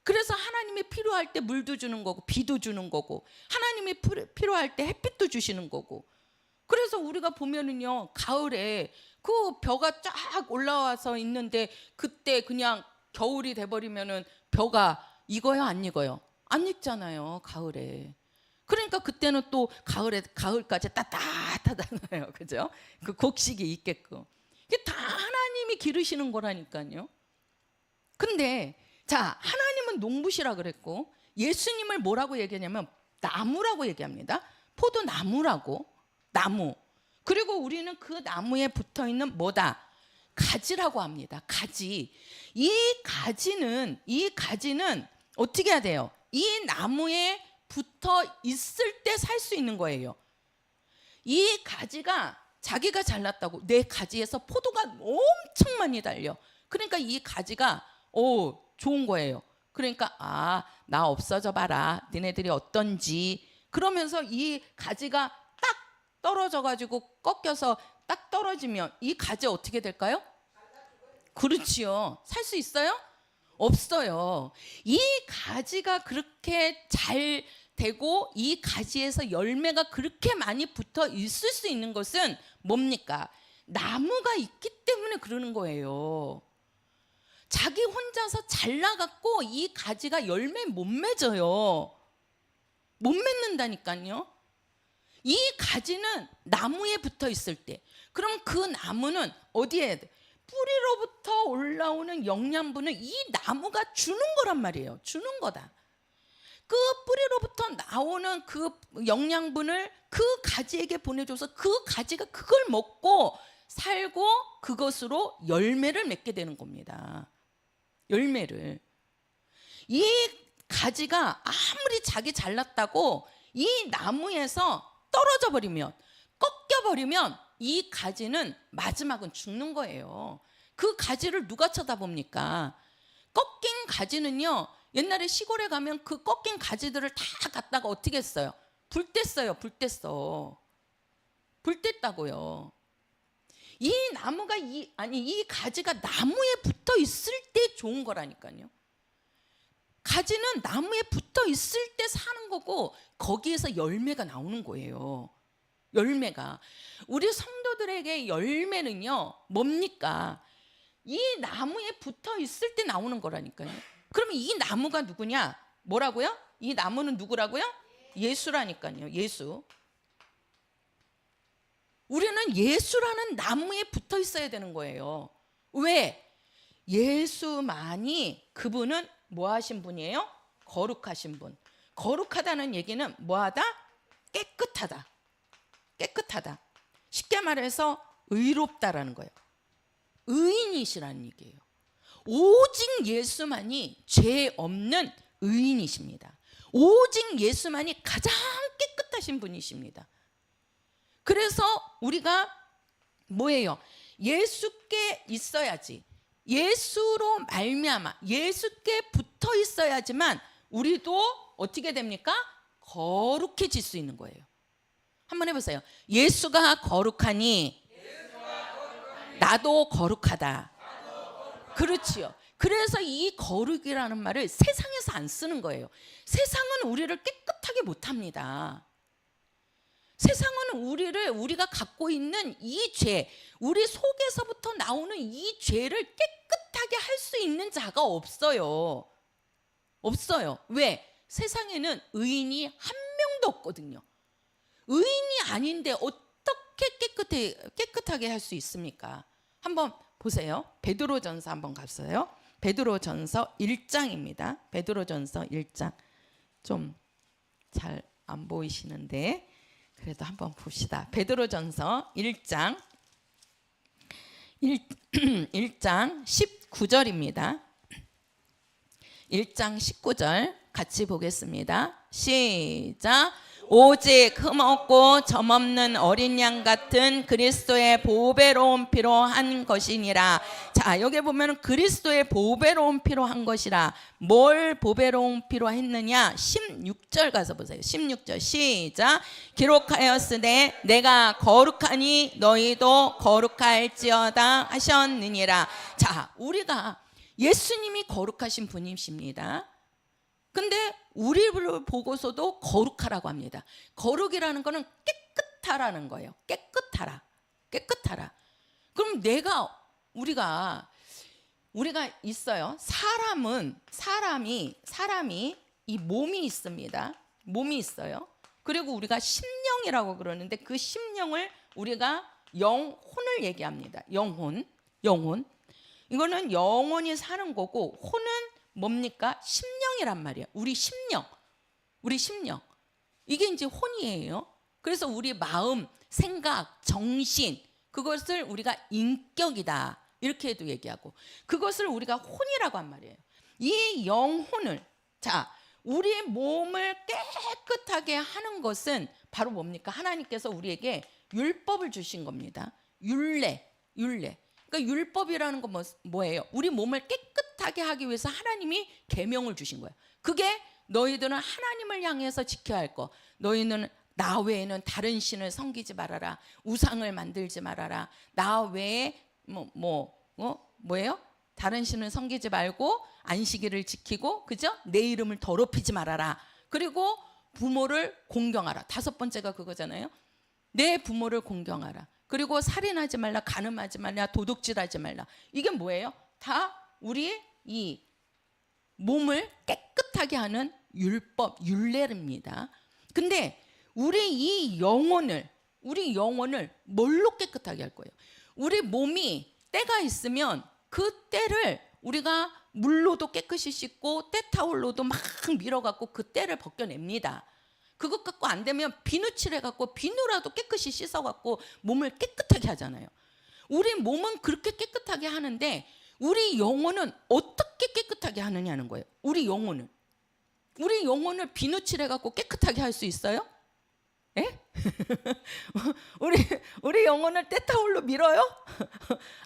그래서 하나님이 필요할 때 물도 주는 거고 비도 주는 거고 하나님이 필요할 때 햇빛도 주시는 거고. 그래서 우리가 보면은요 가을에 그 벼가 쫙 올라와서 있는데 그때 그냥 겨울이 돼버리면은 벼가 익어요 안 익어요? 안 익잖아요 가을에. 그러니까 그때는 또 가을까지 따뜻하잖아요. 그죠? 그 곡식이 있게끔. 이게 다 하나님이 기르시는 거라니까요. 근데 자 하나님은 농부시라 그랬고 예수님을 뭐라고 얘기하냐면 나무라고 얘기합니다. 포도나무라고. 나무. 그리고 우리는 그 나무에 붙어있는 뭐다? 가지라고 합니다. 가지. 이 가지는 어떻게 해야 돼요? 이 나무에 붙어 있을 때 살 수 있는 거예요. 이 가지가 자기가 잘났다고 내 가지에서 포도가 엄청 많이 달려. 그러니까 이 가지가 좋은 거예요. 그러니까 나 없어져 봐라. 니네들이 어떤지. 그러면서 이 가지가 딱 떨어져 가지고 꺾여서 딱 떨어지면 이 가지 어떻게 될까요? 그렇지요. 살 수 있어요? 없어요. 이 가지가 그렇게 잘 되고 이 가지에서 열매가 그렇게 많이 붙어 있을 수 있는 것은 뭡니까? 나무가 있기 때문에 그러는 거예요. 자기 혼자서 잘나갖고 이 가지가 열매 못 맺어요. 못 맺는다니까요. 이 가지는 나무에 붙어 있을 때, 그럼 그 나무는 어디에 뿌리로부터 올라오는 영양분을 이 나무가 주는 거란 말이에요. 주는 거다. 그 뿌리로부터 나오는 그 영양분을 그 가지에게 보내줘서 그 가지가 그걸 먹고 살고 그것으로 열매를 맺게 되는 겁니다. 열매를. 이 가지가 아무리 자기 잘났다고 이 나무에서 떨어져 버리면, 꺾여 버리면 이 가지는 마지막은 죽는 거예요. 그 가지를 누가 쳐다봅니까? 꺾인 가지는요, 옛날에 시골에 가면 그 꺾인 가지들을 다 갖다가 어떻게 했어요? 불 뗐어요. 불 뗐어. 불 뗐다고요. 이 나무가 이 가지가 나무에 붙어 있을 때 좋은 거라니까요. 가지는 나무에 붙어 있을 때 사는 거고 거기에서 열매가 나오는 거예요. 열매가. 우리 성도들에게 열매는요, 뭡니까? 이 나무에 붙어 있을 때 나오는 거라니까요. 그러면 이 나무가 누구냐? 뭐라고요? 이 나무는 누구라고요? 예수라니까요. 예수. 우리는 예수라는 나무에 붙어 있어야 되는 거예요. 왜? 예수만이, 그분은 뭐 하신 분이에요? 거룩하신 분. 거룩하다는 얘기는 뭐하다? 깨끗하다. 깨끗하다. 쉽게 말해서 의롭다라는 거예요. 의인이시라는 얘기예요. 오직 예수만이 죄 없는 의인이십니다. 오직 예수만이 가장 깨끗하신 분이십니다. 그래서 우리가 뭐예요? 예수께 있어야지, 예수로 말미암아 예수께 붙어 있어야지만 우리도 어떻게 됩니까? 거룩해질 수 있는 거예요. 한번 해보세요. 예수가 거룩하니 나도 거룩하다. 그렇지요. 그래서 이 거룩이라는 말을 세상에서 안 쓰는 거예요. 세상은 우리를 깨끗하게 못합니다. 세상은 우리가 갖고 있는 이 죄, 우리 속에서부터 나오는 이 죄를 깨끗하게 할 수 있는 자가 없어요. 없어요. 왜? 세상에는 의인이 한 명도 없거든요. 의인이 아닌데 어떻게 깨끗하게 할 수 있습니까? 한번 보세요. 베드로전서 한번 갔어요. 베드로전서 1장입니다. 베드로전서 1장. 좀 잘 안 보이시는데 그래도 한번 봅시다. 베드로전서 1장 1장 19절입니다. 1장 19절 같이 보겠습니다. 시작. 오직 흠없고 점없는 어린 양 같은 그리스도의 보배로운 피로 한 것이니라. 자, 여기 보면 그리스도의 보배로운 피로 한 것이라. 뭘 보배로운 피로 했느냐? 16절 가서 보세요. 16절 시작. 기록하였으되 내가 거룩하니 너희도 거룩할지어다 하셨느니라. 자, 우리가 예수님이 거룩하신 분이십니다. 근데 우리를 보고서도 거룩하라고 합니다. 거룩이라는 거는 깨끗하라는 거예요. 깨끗하라. 깨끗하라. 그럼 우리가 있어요. 사람이 이 몸이 있습니다. 몸이 있어요. 그리고 우리가 심령이라고 그러는데 그 심령을 우리가 영혼을 얘기합니다. 영혼. 이거는 영혼이 사는 거고 혼은 뭡니까? 심령이란 말이에요. 우리 심령. 이게 이제 혼이에요. 그래서 우리 마음, 생각, 정신, 그것을 우리가 인격이다. 이렇게도 얘기하고, 그것을 우리가 혼이라고 한 말이에요. 이 영혼을, 자, 우리 몸을 깨끗하게 하는 것은 바로 뭡니까? 하나님께서 우리에게 율법을 주신 겁니다. 율례. 그러니까 율법이라는 건 뭐예요? 우리 몸을 깨끗하게 하기 위해서 하나님이 계명을 주신 거예요. 그게 너희들은 하나님을 향해서 지켜야 할 거. 너희는 나 외에는 다른 신을 섬기지 말아라. 우상을 만들지 말아라. 나 외에 뭐예요? 다른 신을 섬기지 말고 안식일을 지키고, 그죠? 내 이름을 더럽히지 말아라. 그리고 부모를 공경하라. 5번째가 그거잖아요. 내 부모를 공경하라. 그리고 살인하지 말라, 간음하지 말라, 도둑질하지 말라. 이게 뭐예요? 다 우리 이 몸을 깨끗하게 하는 율법, 율례입니다. 근데 우리 영혼을 뭘로 깨끗하게 할 거예요? 우리 몸이 때가 있으면 그 때를 우리가 물로도 깨끗이 씻고 때타올로도 막 밀어갖고 그 때를 벗겨냅니다. 그것 갖고 안 되면 비누칠해 갖고 비누라도 깨끗이 씻어 갖고 몸을 깨끗하게 하잖아요. 우리 몸은 그렇게 깨끗하게 하는데 우리 영혼은 어떻게 깨끗하게 하느냐는 거예요. 우리 영혼을 비누칠 해갖고 깨끗하게 할 수 있어요? 예? 우리 영혼을 때타올로 밀어요?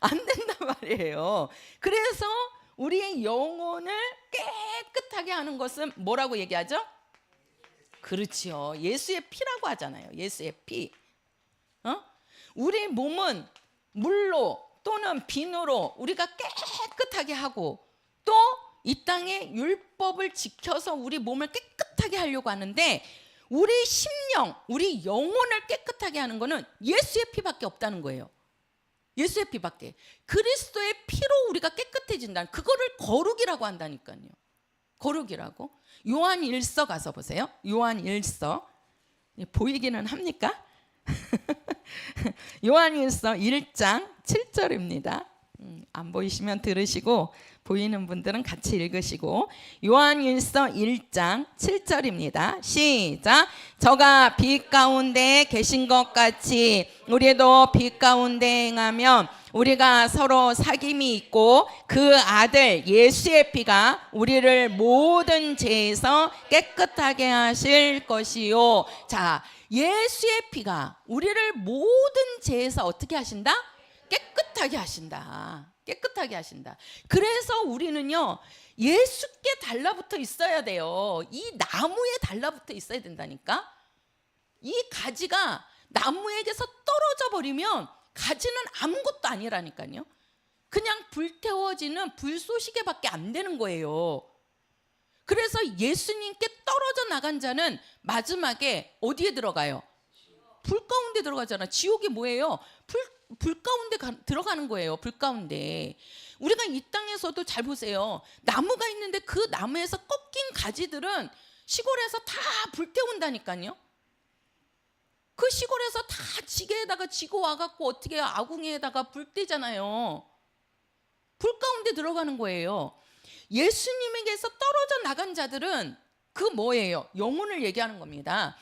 안 된단 말이에요. 그래서 우리의 영혼을 깨끗하게 하는 것은 뭐라고 얘기하죠? 그렇지요. 예수의 피라고 하잖아요. 예수의 피. 우리 몸은 물로 또는 비누로 우리가 깨끗하게 하고 또 이 땅의 율법을 지켜서 우리 몸을 깨끗하게 하려고 하는데 우리 심령, 우리 영혼을 깨끗하게 하는 것은 예수의 피밖에 없다는 거예요. 예수의 피밖에. 그리스도의 피로 우리가 깨끗해진다는, 그거를 거룩이라고 한다니까요. 거룩이라고. 요한 1서 가서 보세요. 요한 1서. 보이기는 합니까? 요한 1서 1장 7절입니다. 안 보이시면 들으시고 보이는 분들은 같이 읽으시고, 요한 1서 1장 7절입니다. 시작. 저가 빛 가운데 계신 것 같이 우리도 빛 가운데 행하면 우리가 서로 사귐이 있고 그 아들 예수의 피가 우리를 모든 죄에서 깨끗하게 하실 것이요. 자, 예수의 피가 우리를 모든 죄에서 어떻게 하신다? 깨끗하게 하신다. 깨끗하게 하신다. 그래서 우리는요, 예수께 달라붙어 있어야 돼요. 이 나무에 달라붙어 있어야 된다니까. 이 가지가 나무에게서 떨어져 버리면 가지는 아무것도 아니라니까요. 그냥 불태워지는 불쏘시개밖에 안 되는 거예요. 그래서 예수님께 떨어져 나간 자는 마지막에 어디에 들어가요? 불 가운데 들어가잖아. 지옥이 뭐예요? 불 가운데 들어가는 거예요. 불 가운데. 우리가 이 땅에서도 잘 보세요. 나무가 있는데 그 나무에서 꺾인 가지들은 시골에서 다 불태운다니까요. 그 시골에서 다 지게에다가 지고 와갖고 어떻게 아궁이에다가 불 떼잖아요. 불 가운데 들어가는 거예요. 예수님에게서 떨어져 나간 자들은 그 뭐예요? 영혼을 얘기하는 겁니다.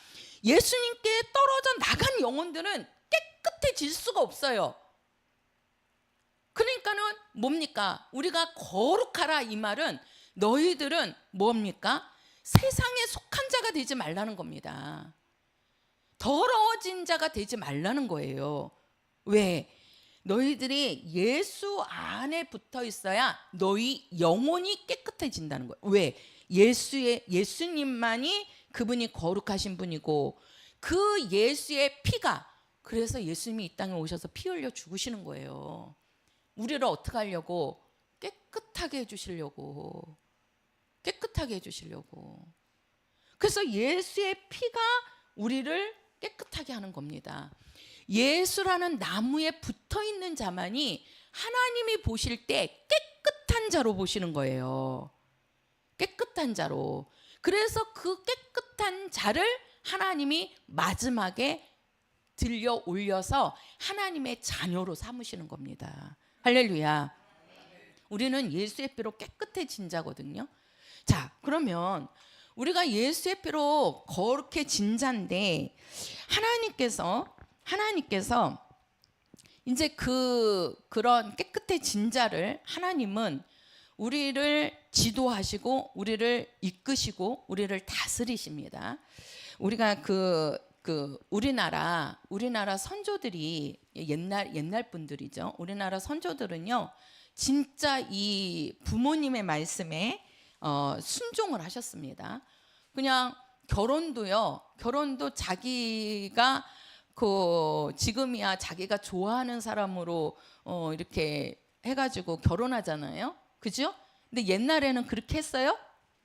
예수님께 떨어져 나간 영혼들은 깨끗해질 수가 없어요. 그러니까는 뭡니까? 우리가 거룩하라 이 말은 너희들은 뭡니까? 세상에 속한 자가 되지 말라는 겁니다. 더러워진 자가 되지 말라는 거예요. 왜? 너희들이 예수 안에 붙어 있어야 너희 영혼이 깨끗해진다는 거예요. 왜? 예수님만이 그분이 거룩하신 분이고 그 예수의 피가, 그래서 예수님이 이 땅에 오셔서 피 흘려 죽으시는 거예요. 우리를 어떻게 하려고? 깨끗하게 해주시려고. 깨끗하게 해주시려고. 그래서 예수의 피가 우리를 깨끗하게 하는 겁니다. 예수라는 나무에 붙어 있는 자만이 하나님이 보실 때 깨끗한 자로 보시는 거예요. 깨끗한 자로. 그래서 그 깨끗한 자를 하나님이 마지막에 들려 올려서 하나님의 자녀로 삼으시는 겁니다. 할렐루야. 우리는 예수의 피로 깨끗해진 자거든요. 자, 그러면 우리가 예수의 피로 거룩해진 자인데 하나님께서 이제 그런 깨끗해진 자를 하나님은 우리를 지도하시고 우리를 이끄시고 우리를 다스리십니다. 우리가 우리나라 선조들이 옛날 분들이죠. 우리나라 선조들은요, 진짜 이 부모님의 말씀에 순종을 하셨습니다. 그냥 결혼도 자기가 지금이야 자기가 좋아하는 사람으로 이렇게 해가지고 결혼하잖아요. 그죠? 근데 옛날에는 그렇게 했어요?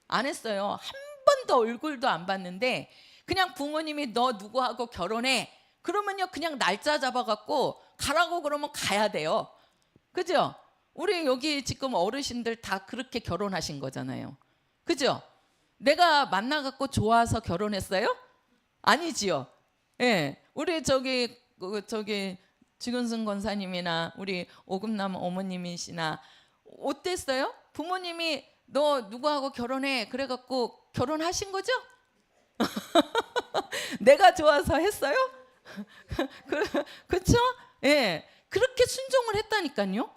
안 했어요. 한 번도 얼굴도 안 봤는데 그냥 부모님이 너 누구하고 결혼해? 그러면요 그냥 날짜 잡아갖고 가라고 그러면 가야 돼요. 그죠? 우리 여기 지금 어르신들 다 그렇게 결혼하신 거잖아요. 그죠? 내가 만나갖고 좋아서 결혼했어요? 아니지요. 예, 우리 저기 주근승 권사님이나 우리 오금남 어머님이시나 어땠어요? 부모님이 너 누구하고 결혼해? 그래갖고 결혼하신 거죠? 내가 좋아서 했어요? 그렇죠? 예. 그렇게 순종을 했다니까요.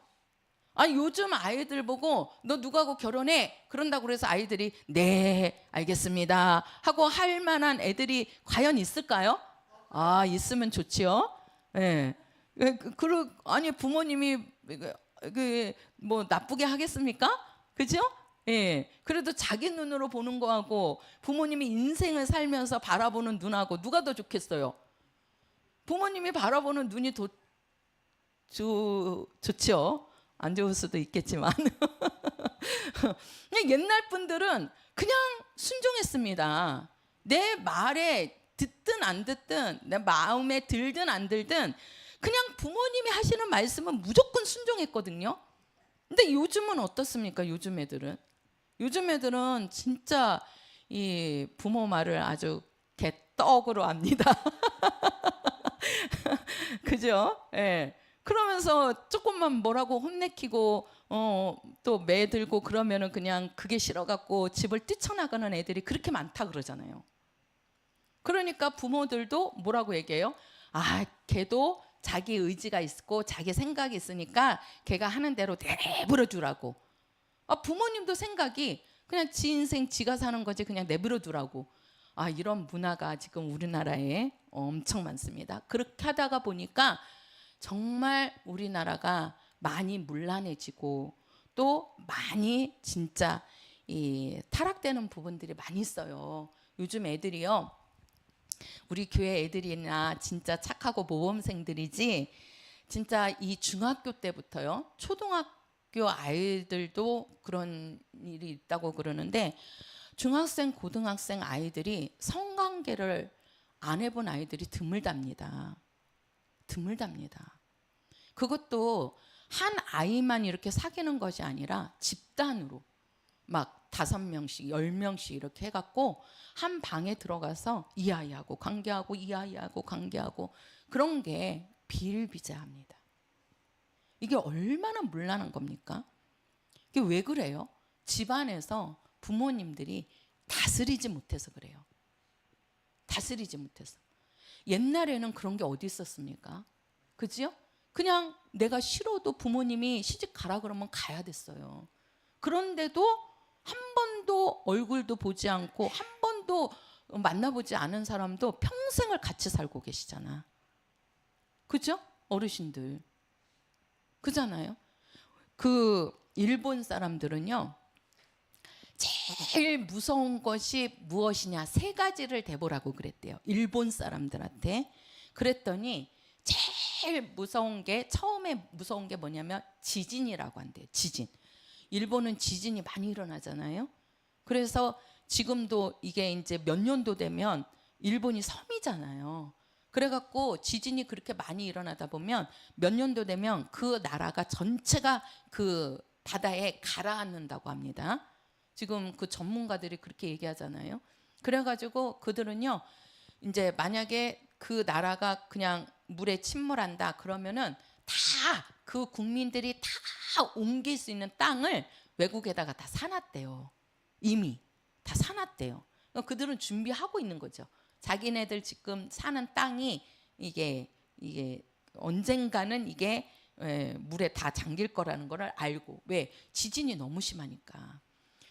아니 요즘 아이들 보고 너 누구하고 결혼해? 그런다고 그래서 아이들이 네 알겠습니다 하고 할 만한 애들이 과연 있을까요? 아 있으면 좋지요. 예. 아니 부모님이 뭐 나쁘게 하겠습니까? 그죠? 예. 그래도 자기 눈으로 보는 거하고 부모님이 인생을 살면서 바라보는 눈하고 누가 더 좋겠어요? 부모님이 바라보는 눈이 좋죠. 안 좋을 수도 있겠지만 옛날 분들은 그냥 순종했습니다. 내 말에 듣든 안 듣든 내 마음에 들든 안 들든 그냥 부모님이 하시는 말씀은 무조건 순종했거든요. 근데 요즘은 어떻습니까? 요즘 애들은 진짜 이 부모 말을 아주 개떡으로 합니다. 그죠? 예. 그러면서 조금만 뭐라고 혼내키고 또 매들고 그러면은 그냥 그게 싫어갖고 집을 뛰쳐나가는 애들이 그렇게 많다 그러잖아요. 그러니까 부모들도 뭐라고 얘기해요? 아, 걔도 자기 의지가 있고 자기 생각이 있으니까 걔가 하는 대로 내버려 두라고. 아, 부모님도 생각이 그냥 지 인생 지가 사는 거지 그냥 내버려 두라고. 아, 이런 문화가 지금 우리나라에 엄청 많습니다. 그렇게 하다가 보니까 정말 우리나라가 많이 문란해지고 또 많이 진짜 이 타락되는 부분들이 많이 있어요. 요즘 애들이요. 우리 교회 애들이나 진짜 착하고 모범생들이지 진짜 이 중학교 때부터요. 초등학교 아이들도 그런 일이 있다고 그러는데 중학생, 고등학생 아이들이 성관계를 안 해본 아이들이 드물답니다. 드물답니다. 그것도 한 아이만 이렇게 사귀는 것이 아니라 집단으로 막 5명씩 10명씩 이렇게 해갖고 한 방에 들어가서 이 아이하고 관계하고 이 아이하고 관계하고 그런 게 비일비재합니다. 이게 얼마나 문란한 겁니까? 이게 왜 그래요? 집안에서 부모님들이 다스리지 못해서 그래요. 다스리지 못해서. 옛날에는 그런 게 어디 있었습니까? 그지요? 그냥 내가 싫어도 부모님이 시집 가라 그러면 가야 됐어요. 그런데도 한 번도 얼굴도 보지 않고 한 번도 만나보지 않은 사람도 평생을 같이 살고 계시잖아. 그죠? 어르신들. 그잖아요. 그 일본 사람들은요. 제일 무서운 것이 무엇이냐 3가지를 대보라고 그랬대요. 일본 사람들한테. 그랬더니 제일 무서운 게 처음에 무서운 게 뭐냐면 지진이라고 한대요. 지진. 일본은 지진이 많이 일어나잖아요. 그래서 지금도 이게 이제 몇 년도 되면 일본이 섬이잖아요. 그래갖고 지진이 그렇게 많이 일어나다 보면 몇 년도 되면 그 나라가 전체가 그 바다에 가라앉는다고 합니다. 지금 그 전문가들이 그렇게 얘기하잖아요. 그래가지고 그들은요, 이제 만약에 그 나라가 그냥 물에 침몰한다 그러면은 다 그 국민들이 다 옮길 수 있는 땅을 외국에다가 다 사놨대요. 이미 다 사놨대요. 그러니까 그들은 준비하고 있는 거죠. 자기네들 지금 사는 땅이 이게 언젠가는 이게 물에 다 잠길 거라는 걸 알고. 왜? 지진이 너무 심하니까.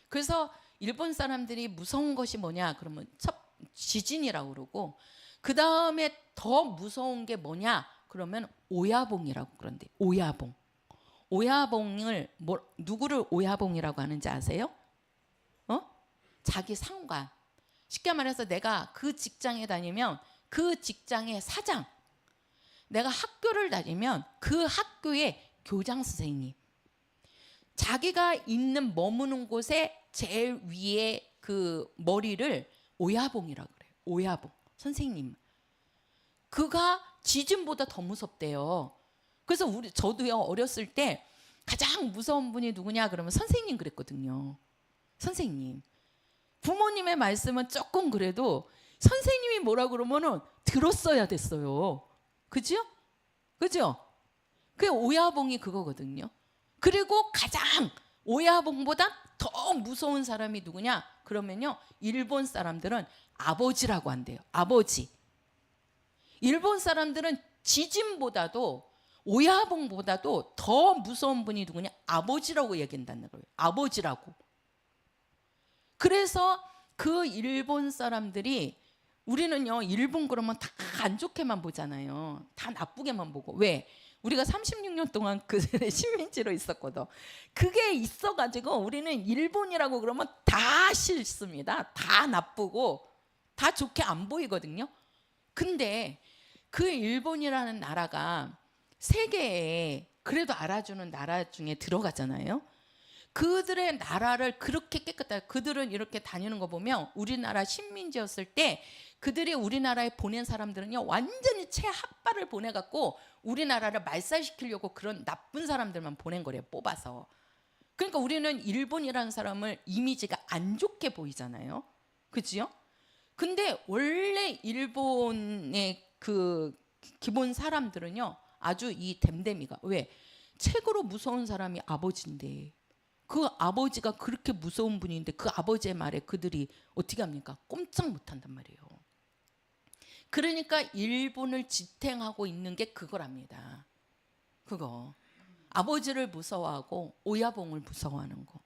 그래서 일본 사람들이 무서운 것이 뭐냐 그러면 첫 지진이라고 그러고 그 다음에 더 무서운 게 뭐냐 그러면 오야봉이라고 그런데 오야봉을 누구를 오야봉이라고 하는지 아세요? 자기 상관. 쉽게 말해서 내가 그 직장에 다니면 그 직장의 사장, 내가 학교를 다니면 그 학교의 교장 선생님, 자기가 있는 머무는 곳에 제일 위에 그 머리를 오야봉이라고 그래요. 오야봉 선생님. 그가 지진보다 더 무섭대요. 그래서 저도요 어렸을 때 가장 무서운 분이 누구냐 그러면 선생님 그랬거든요. 선생님. 부모님의 말씀은 조금 그래도 선생님이 뭐라 그러면은 들었어야 됐어요. 그죠? 그죠? 그 오야봉이 그거거든요. 그리고 가장 오야봉보다 더 무서운 사람이 누구냐? 그러면요 일본 사람들은 아버지라고 한대요. 아버지. 일본 사람들은 지진보다도 오야봉보다도 더 무서운 분이 누구냐? 아버지라고 얘기한다는 거예요. 아버지라고. 그래서 그 일본 사람들이, 우리는요 일본 그러면 다 안 좋게만 보잖아요. 다 나쁘게만 보고. 왜? 우리가 36년 동안 그 식민지로 있었거든. 그게 있어가지고 우리는 일본이라고 그러면 다 싫습니다. 다 나쁘고 다 좋게 안 보이거든요. 근데 그 일본이라는 나라가 세계에 그래도 알아주는 나라 중에 들어가잖아요. 그들의 나라를 그렇게 깨끗하게, 그들은 이렇게 다니는 거 보면 우리나라 식민지였을 때 그들이 우리나라에 보낸 사람들은요 완전히 채합발을 보내갖고 우리나라를 말살시키려고 그런 나쁜 사람들만 보낸 거래요, 뽑아서. 그러니까 우리는 일본이라는 사람을 이미지가 안 좋게 보이잖아요, 그지요? 근데 원래 일본의 그 기본 사람들은요 아주 이 댐댐이가, 왜? 최고로 무서운 사람이 아버지인데, 그 아버지가 그렇게 무서운 분인데 그 아버지의 말에 그들이 어떻게 합니까? 꼼짝 못한단 말이에요. 그러니까 일본을 지탱하고 있는 게 그거랍니다. 그거 아버지를 무서워하고 오야봉을 무서워하는 거,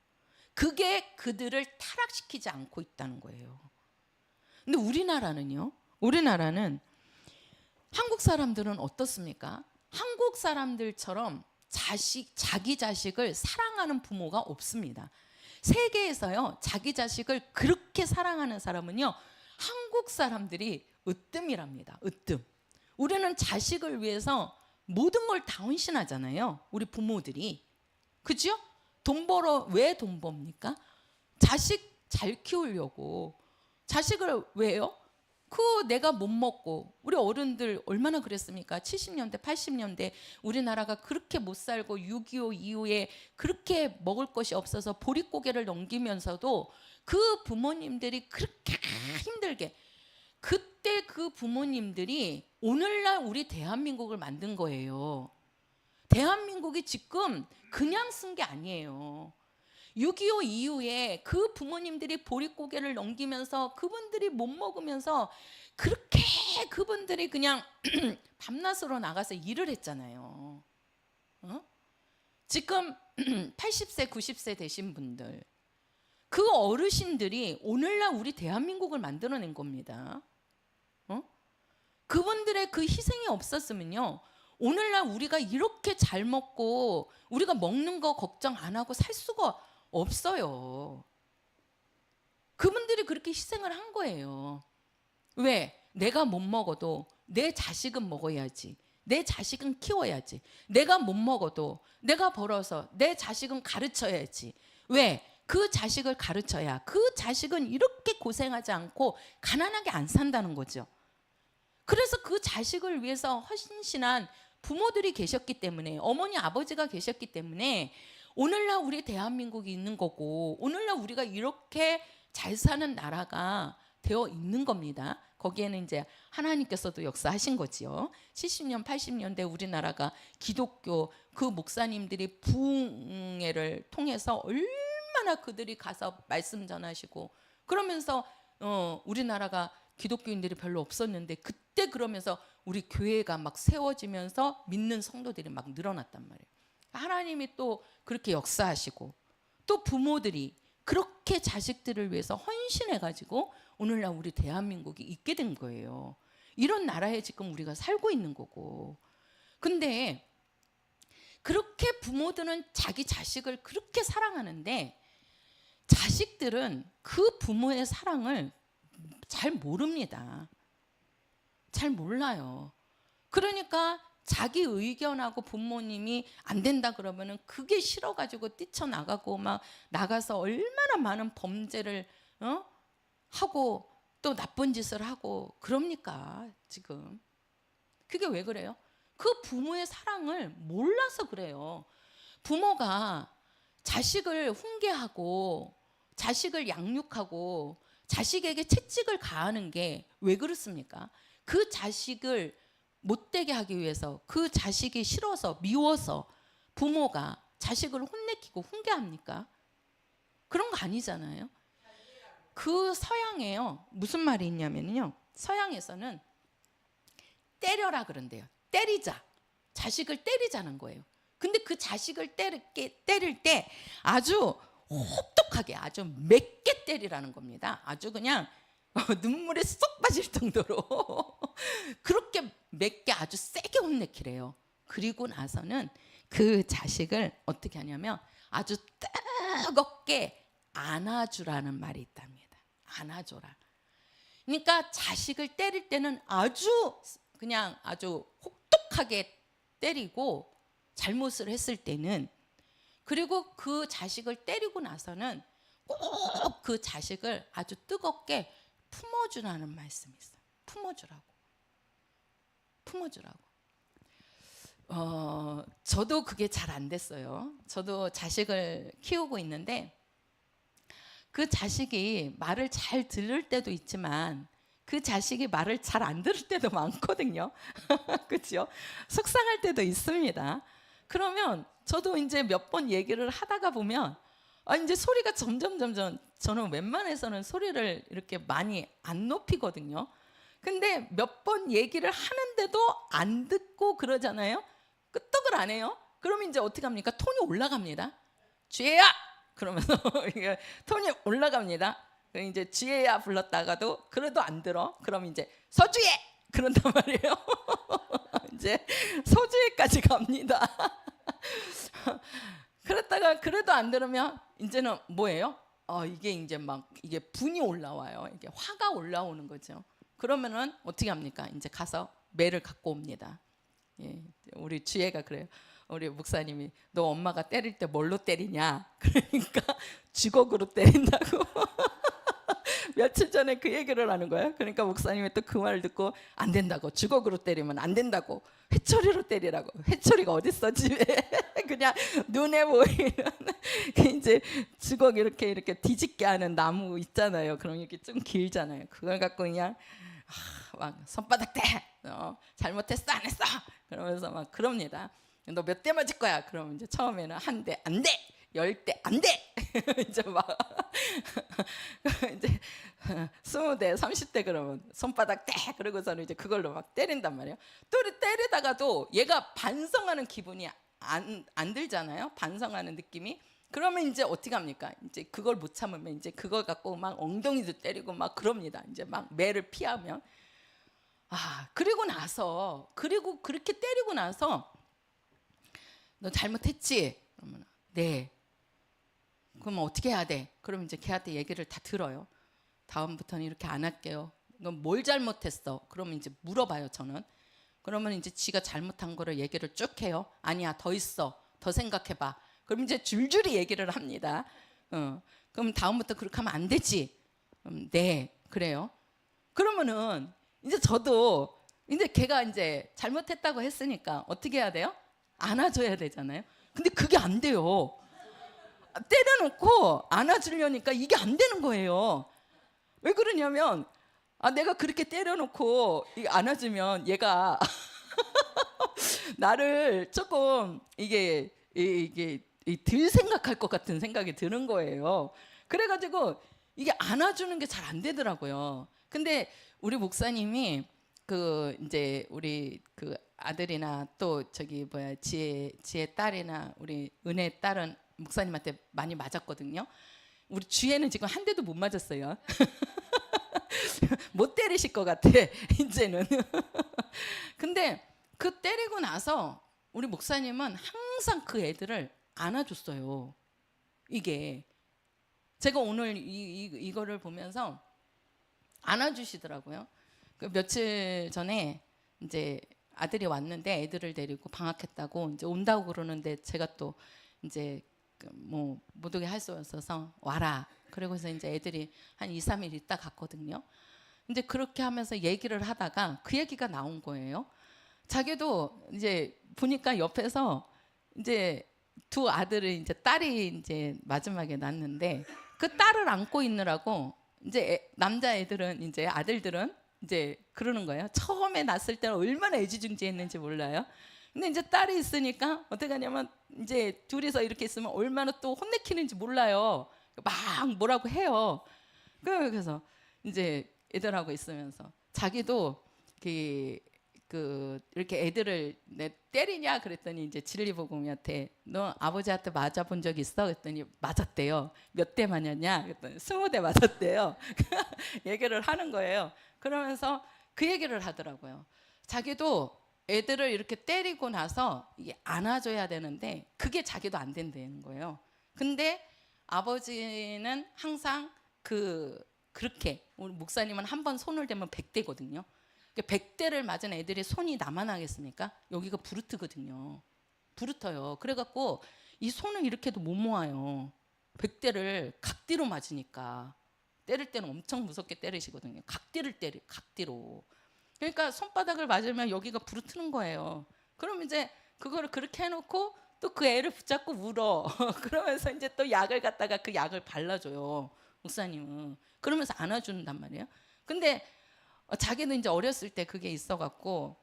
그게 그들을 타락시키지 않고 있다는 거예요. 근데 우리나라는요, 우리나라는 한국 사람들은 어떻습니까? 한국 사람들처럼 자기 자식을 사랑하는 부모가 없습니다. 세계에서요 자기 자식을 그렇게 사랑하는 사람은요 한국 사람들이 으뜸이랍니다. 으뜸. 우리는 자식을 위해서 모든 걸 다 헌신하잖아요, 우리 부모들이. 그죠? 돈 벌어. 왜 돈 법니까? 자식 잘 키우려고. 자식을 왜요? 그 내가 못 먹고, 우리 어른들 얼마나 그랬습니까? 70년대 80년대 우리나라가 그렇게 못 살고 6.25 이후에 그렇게 먹을 것이 없어서 보릿고개를 넘기면서도 그 부모님들이 그렇게 힘들게, 그때 그 부모님들이 오늘날 우리 대한민국을 만든 거예요. 대한민국이 지금 그냥 쓴 게 아니에요. 6.25 이후에 그 부모님들이 보릿고개를 넘기면서 그분들이 못 먹으면서 그렇게 그분들이 그냥 밤낮으로 나가서 일을 했잖아요. 지금 80세 90세 되신 분들, 그 어르신들이 오늘날 우리 대한민국을 만들어낸 겁니다. 그분들의 그 희생이 없었으면요 오늘날 우리가 이렇게 잘 먹고 우리가 먹는 거 걱정 안 하고 살 수가 없어요. 그분들이 그렇게 희생을 한 거예요. 왜? 내가 못 먹어도 내 자식은 먹어야지, 내 자식은 키워야지. 내가 못 먹어도 내가 벌어서 내 자식은 가르쳐야지. 왜? 그 자식을 가르쳐야 그 자식은 이렇게 고생하지 않고 가난하게 안 산다는 거죠. 그래서 그 자식을 위해서 헌신한 부모들이 계셨기 때문에, 어머니 아버지가 계셨기 때문에 오늘날 우리 대한민국이 있는 거고 오늘날 우리가 이렇게 잘 사는 나라가 되어 있는 겁니다. 거기에는 이제 하나님께서도 역사하신 거지요. 70년 80년대 우리나라가 기독교 그 목사님들이 부흥회를 통해서 얼마나 그들이 가서 말씀 전하시고 그러면서 우리나라가 기독교인들이 별로 없었는데 그때 그러면서 우리 교회가 막 세워지면서 믿는 성도들이 막 늘어났단 말이에요. 하나님이 또 그렇게 역사하시고 또 부모들이 그렇게 자식들을 위해서 헌신해가지고 오늘날 우리 대한민국이 있게 된 거예요. 이런 나라에 지금 우리가 살고 있는 거고. 근데 그렇게 부모들은 자기 자식을 그렇게 사랑하는데 자식들은 그 부모의 사랑을 잘 모릅니다. 잘 몰라요. 그러니까 자기 의견하고 부모님이 안 된다 그러면은 그게 싫어가지고 뛰쳐나가고 막 나가서 얼마나 많은 범죄를 하고 또 나쁜 짓을 하고 그럽니까 지금. 그게 왜 그래요? 그 부모의 사랑을 몰라서 그래요. 부모가 자식을 훈계하고 자식을 양육하고 자식에게 채찍을 가하는 게 왜 그렇습니까? 그 자식을 못되게 하기 위해서, 그 자식이 싫어서 미워서 부모가 자식을 혼내키고 훈계합니까? 그런 거 아니잖아요. 그 서양에요 무슨 말이 있냐면요, 서양에서는 때려라 그런대요. 때리자. 자식을 때리자는 거예요. 근데 그 자식을 때릴 때 아주 혹독하게 아주 맵게 때리라는 겁니다. 아주 그냥 눈물이 쏙 빠질 정도로 그렇게 맵게 아주 세게 혼내키래요. 그리고 나서는 그 자식을 어떻게 하냐면 아주 뜨겁게 안아주라는 말이 있답니다. 안아줘라. 그러니까 자식을 때릴 때는 아주 그냥 아주 혹독하게 때리고 잘못을 했을 때는, 그리고 그 자식을 때리고 나서는 꼭 그 자식을 아주 뜨겁게 품어주라는 말씀이 있어요. 품어주라고. 저도 그게 잘 안 됐어요. 저도 자식을 키우고 있는데 그 자식이 말을 잘 들을 때도 있지만 그 자식이 말을 잘 안 들을 때도 많거든요. 그렇죠? 속상할 때도 있습니다. 그러면 저도 이제 몇 번 얘기를 하다가 보면 이제 소리가 점점 저는 웬만해서는 소리를 이렇게 많이 안 높이거든요. 근데 몇 번 얘기를 하는데도 안 듣고 그러잖아요. 끄떡을 안 해요. 그러면 이제 어떻게 합니까? 톤이 올라갑니다. 쥐야! 그러면서 톤이 올라갑니다. 이제 쥐야 불렀다가도 그래도 안 들어. 그럼 이제 서주예! 그런단 말이에요. 이제 서주예까지 갑니다. 그랬다가 그래도 안 들으면 이제는 뭐예요? 이게 이제 막 이게 분이 올라와요. 이게 화가 올라오는 거죠. 그러면은 어떻게 합니까? 이제 가서 매를 갖고 옵니다. 예, 우리 지혜가 그래요. 우리 목사님이 너 엄마가 때릴 때 뭘로 때리냐? 그러니까 주걱으로 때린다고. 며칠 전에 그 얘기를 하는 거예요. 그러니까 목사님이 또 그 말을 듣고 안 된다고, 주걱으로 때리면 안 된다고, 회초리로 때리라고. 회초리가 어딨어 집에. 그냥 눈에 보이는 이제 주걱 이렇게 뒤집게 하는 나무 있잖아요. 그럼 이렇게 좀 길잖아요. 그걸 갖고 그냥 막 손바닥 대 잘못했어 안 했어 그러면서 막 그럽니다. 너 몇 대 맞을 거야? 그러면 이제 처음에는 한 대 안 돼, 10대 안 돼. 이제 막 이제 20대 30대 그러면 손바닥 대, 그러고서는 이제 그걸로 막 때린단 말이에요. 또 때리다가도 얘가 반성하는 기분이 안 들잖아요. 반성하는 느낌이. 그러면 이제 어떻게 합니까? 이제 그걸 못 참으면 이제 그걸 갖고 막 엉덩이도 때리고 막 그럽니다. 이제 막 매를 피하면. 그리고 그렇게 때리고 나서 너 잘못했지? 그러면 네. 그럼 어떻게 해야 돼? 그럼 이제 걔한테 얘기를 다 들어요. 다음부터는 이렇게 안 할게요. 넌 뭘 잘못했어? 그러면 이제 물어봐요, 저는. 그러면 이제 지가 잘못한 거를 얘기를 쭉 해요. 아니야, 더 있어. 더 생각해봐. 그럼 이제 줄줄이 얘기를 합니다. 그럼 다음부터 그렇게 하면 안 되지. 네, 그래요. 그러면은 이제 저도 이제 걔가 이제 잘못했다고 했으니까 어떻게 해야 돼요? 안아줘야 되잖아요. 근데 그게 안 돼요. 때려놓고 안아주려니까 이게 안 되는 거예요. 왜 그러냐면 내가 그렇게 때려놓고 안아주면 얘가 나를 조금 이게 덜 생각할 것 같은 생각이 드는 거예요. 그래가지고 이게 안아주는 게 잘 안 되더라고요. 근데 우리 목사님이 그 이제 우리 그 아들이나 또 저기 지혜 딸이나 우리 은혜 딸은 목사님한테 많이 맞았거든요. 우리 주혜는 지금 한 대도 못 맞았어요. 못 때리실 것 같아 이제는. 근데 그 때리고 나서 우리 목사님은 항상 그 애들을 안아줬어요. 이게 제가 오늘 이거를 보면서 안아주시더라고요. 그 며칠 전에 이제 아들이 왔는데 애들을 데리고 방학했다고 이제 온다고 그러는데 제가 또 이제 뭐 못 오게 할 수 없어서 와라. 그러고서 이제 애들이 한 2, 3일 있다 갔거든요. 근데 그렇게 하면서 얘기를 하다가 그 얘기가 나온 거예요. 자기도 이제 보니까 옆에서 이제 두 아들을 이제 딸이 이제 마지막에 낳았는데 그 딸을 안고 있느라고 이제 남자 애들은 이제 아들들은 이제 그러는 거예요. 처음에 낳았을 때는 얼마나 애지중지했는지 몰라요. 근데 이제 딸이 있으니까 어떻게 하냐면 이제 둘이서 이렇게 있으면 얼마나 또 혼내키는지 몰라요. 막 뭐라고 해요. 그래서 이제 애들하고 있으면서 자기도 이렇게 애들을 때리냐 그랬더니 이제 진리복음한테 너 아버지한테 맞아본 적 있어? 그랬더니 맞았대요. 몇 대 맞았냐? 그랬더니 20대 맞았대요. 얘기를 하는 거예요. 그러면서 그 얘기를 하더라고요. 자기도 애들을 이렇게 때리고 나서 이게 안아줘야 되는데 그게 자기도 안 된다는 거예요. 근데 아버지는 항상 그렇게 우리 목사님은 한 번 손을 대면 100대거든요. 100대를 맞은 애들이 손이 남아나겠습니까? 여기가 부르트거든요. 부르터요. 그래갖고 이 손을 이렇게도 못 모아요. 100대를 각디로 맞으니까. 때릴 때는 엄청 무섭게 때리시거든요. 각디로. 그러니까 손바닥을 맞으면 여기가 부르트는 거예요. 그럼 이제 그거를 그렇게 해놓고 또 그 애를 붙잡고 울어. 그러면서 이제 또 약을 갖다가 그 약을 발라줘요. 목사님은. 그러면서 안아준단 말이에요. 근데 자기는 이제 어렸을 때 그게 있어갖고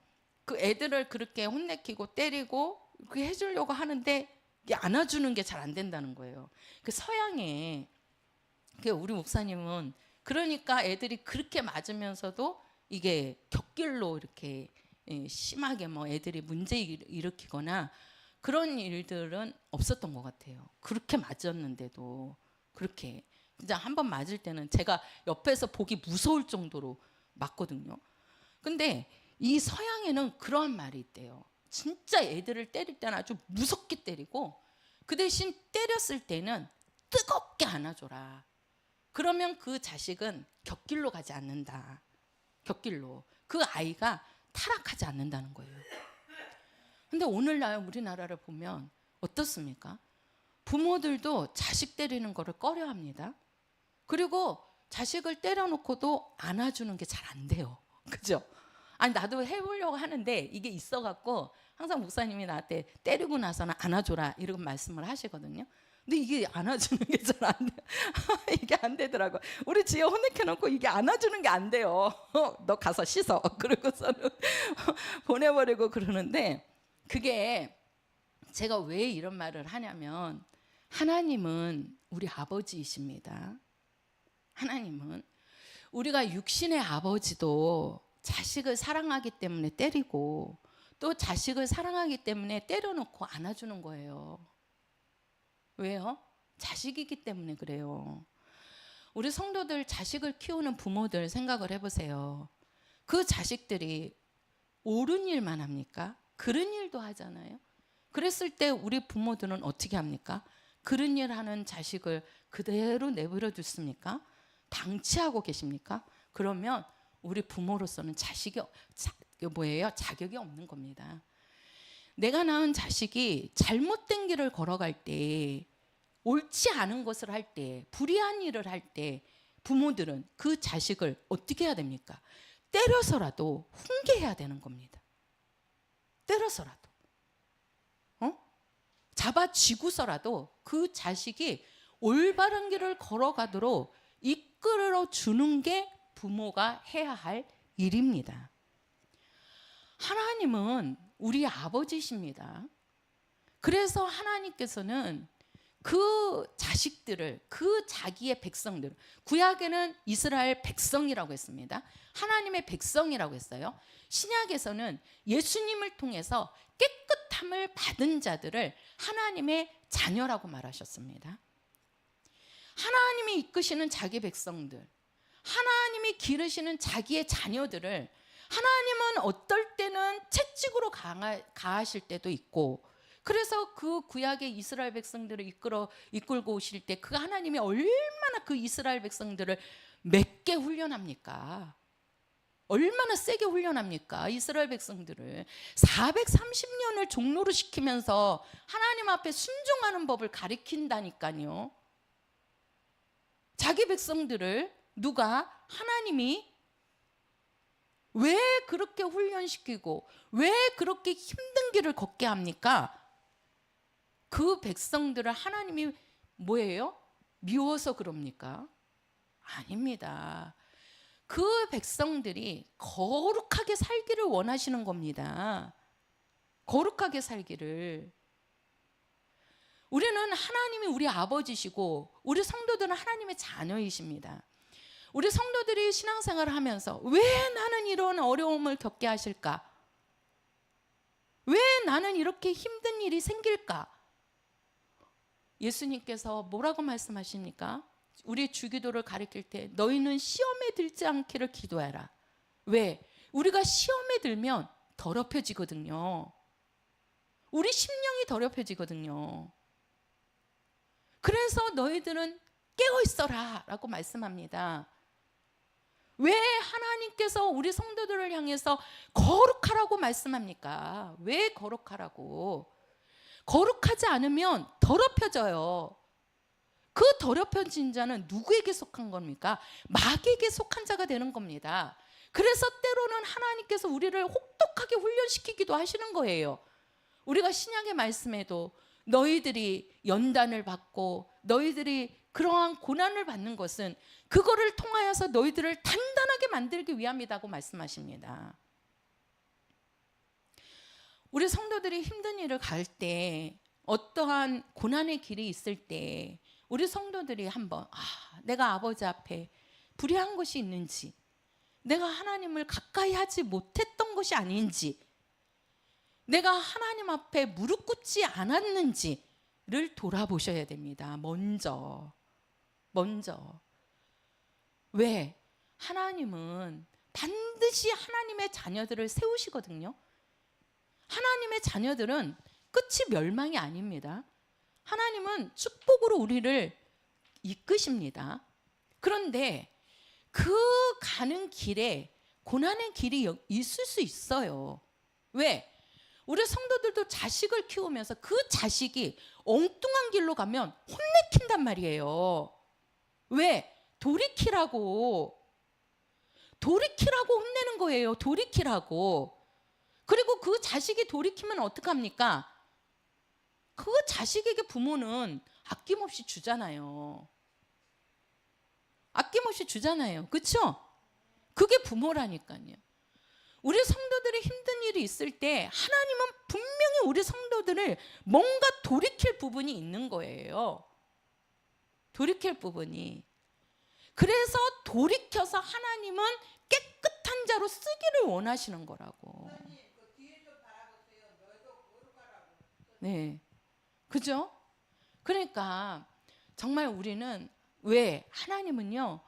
그 애들을 그렇게 혼내키고 때리고 그렇게 해주려고 하는데 이게 안아주는 게 잘 안 된다는 거예요. 그 서양에 우리 목사님은 그러니까 애들이 그렇게 맞으면서도 이게 격길로 이렇게 심하게 뭐 애들이 문제 일으키거나 그런 일들은 없었던 것 같아요. 그렇게 맞았는데도 그렇게 진짜 한 번 맞을 때는 제가 옆에서 보기 무서울 정도로 맞거든요. 근데 이 서양에는 그러한 말이 있대요. 진짜 애들을 때릴 때는 아주 무섭게 때리고 그 대신 때렸을 때는 뜨겁게 안아줘라. 그러면 그 자식은 격길로 가지 않는다. 격길로. 그 아이가 타락하지 않는다는 거예요. 근데 오늘날 우리나라를 보면 어떻습니까? 부모들도 자식 때리는 거를 꺼려합니다. 그리고 자식을 때려놓고도 안아주는 게 잘 안 돼요. 그죠? 아니 나도 해보려고 하는데 이게 있어갖고 항상 목사님이 나한테 때리고 나서는 안아줘라 이런 말씀을 하시거든요. 근데 이게 안아주는 게 잘 안 돼. 이게 안 되더라고. 우리 지혜 혼내켜놓고 이게 안아주는 게 안 돼요. 너 가서 씻어. 그러고서는 보내버리고 그러는데 그게 제가 왜 이런 말을 하냐면 하나님은 우리 아버지이십니다. 하나님은 우리가 육신의 아버지도 자식을 사랑하기 때문에 때리고 또 자식을 사랑하기 때문에 때려놓고 안아주는 거예요. 왜요? 자식이기 때문에 그래요. 우리 성도들 자식을 키우는 부모들 생각을 해보세요. 그 자식들이 옳은 일만 합니까? 그른 일도 하잖아요. 그랬을 때 우리 부모들은 어떻게 합니까? 그런 일 하는 자식을 그대로 내버려 두십니까? 방치하고 계십니까? 그러면 우리 부모로서는 자격이 없는 겁니다. 내가 낳은 자식이 잘못된 길을 걸어갈 때, 옳지 않은 것을 할 때, 불의한 일을 할 때 부모들은 그 자식을 어떻게 해야 됩니까? 때려서라도 훈계해야 되는 겁니다. 때려서라도. 잡아쥐고서라도 그 자식이 올바른 길을 걸어가도록 이끌어 주는 게 부모가 해야 할 일입니다. 하나님은 우리 아버지십니다. 그래서 하나님께서는 그 자식들을, 그 자기의 백성들, 구약에는 이스라엘 백성이라고 했습니다. 하나님의 백성이라고 했어요. 신약에서는 예수님을 통해서 깨끗함을 받은 자들을 하나님의 자녀라고 말하셨습니다. 하나님이 이끄시는 자기 백성들, 하나님이 기르시는 자기의 자녀들을 하나님은 어떨 때는 채찍으로 가하실 때도 있고, 그래서 그 구약의 이스라엘 백성들을 이끌고 오실 때 그 하나님이 얼마나 그 이스라엘 백성들을 맵게 훈련합니까? 얼마나 세게 훈련합니까? 이스라엘 백성들을 430년을 종노릇 시키면서 하나님 앞에 순종하는 법을 가르친다니까요. 자기 백성들을 하나님이 왜 그렇게 훈련시키고 왜 그렇게 힘든 길을 걷게 합니까? 그 백성들을 하나님이 뭐예요? 미워서 그럽니까? 아닙니다. 그 백성들이 거룩하게 살기를 원하시는 겁니다. 거룩하게 살기를. 우리는 하나님이 우리 아버지시고 우리 성도들은 하나님의 자녀이십니다. 우리 성도들이 신앙생활을 하면서 왜 나는 이런 어려움을 겪게 하실까? 왜 나는 이렇게 힘든 일이 생길까? 예수님께서 뭐라고 말씀하십니까? 우리 주기도를 가르칠 때 너희는 시험에 들지 않기를 기도해라. 왜? 우리가 시험에 들면 더럽혀지거든요. 우리 심령이 더럽혀지거든요. 그래서 너희들은 깨어 있어라 라고 말씀합니다. 왜 하나님께서 우리 성도들을 향해서 거룩하라고 말씀합니까? 왜 거룩하라고? 거룩하지 않으면 더럽혀져요. 그 더럽혀진 자는 누구에게 속한 겁니까? 마귀에게 속한 자가 되는 겁니다. 그래서 때로는 하나님께서 우리를 혹독하게 훈련시키기도 하시는 거예요. 우리가 신약의 말씀에도 너희들이 연단을 받고 너희들이 그러한 고난을 받는 것은 그거를 통하여서 너희들을 단단하게 만들기 위함이라고 말씀하십니다. 우리 성도들이 힘든 일을 갈 때, 어떠한 고난의 길이 있을 때 우리 성도들이 한번 내가 아버지 앞에 불의한 것이 있는지, 내가 하나님을 가까이 하지 못했던 것이 아닌지, 내가 하나님 앞에 무릎 꿇지 않았는지를 돌아보셔야 됩니다. 먼저. 왜? 하나님은 반드시 하나님의 자녀들을 세우시거든요. 하나님의 자녀들은 끝이 멸망이 아닙니다. 하나님은 축복으로 우리를 이끄십니다. 그런데 그 가는 길에 고난의 길이 있을 수 있어요. 왜? 우리 성도들도 자식을 키우면서 그 자식이 엉뚱한 길로 가면 혼내킨단 말이에요. 왜? 돌이키라고 혼내는 거예요. 돌이키라고. 그리고 그 자식이 돌이키면 어떡합니까? 그 자식에게 부모는 아낌없이 주잖아요. 그렇죠? 그게 부모라니까요. 우리 성도들이 힘든 일이 있을 때 하나님은 분명히 우리 성도들을 뭔가 돌이킬 부분이 있는 거예요. 돌이킬 부분이. 그래서 돌이켜서 하나님은 깨끗한 자로 쓰기를 원하시는 거라고. 네, 그죠? 그러니까 정말 우리는, 왜 하나님은요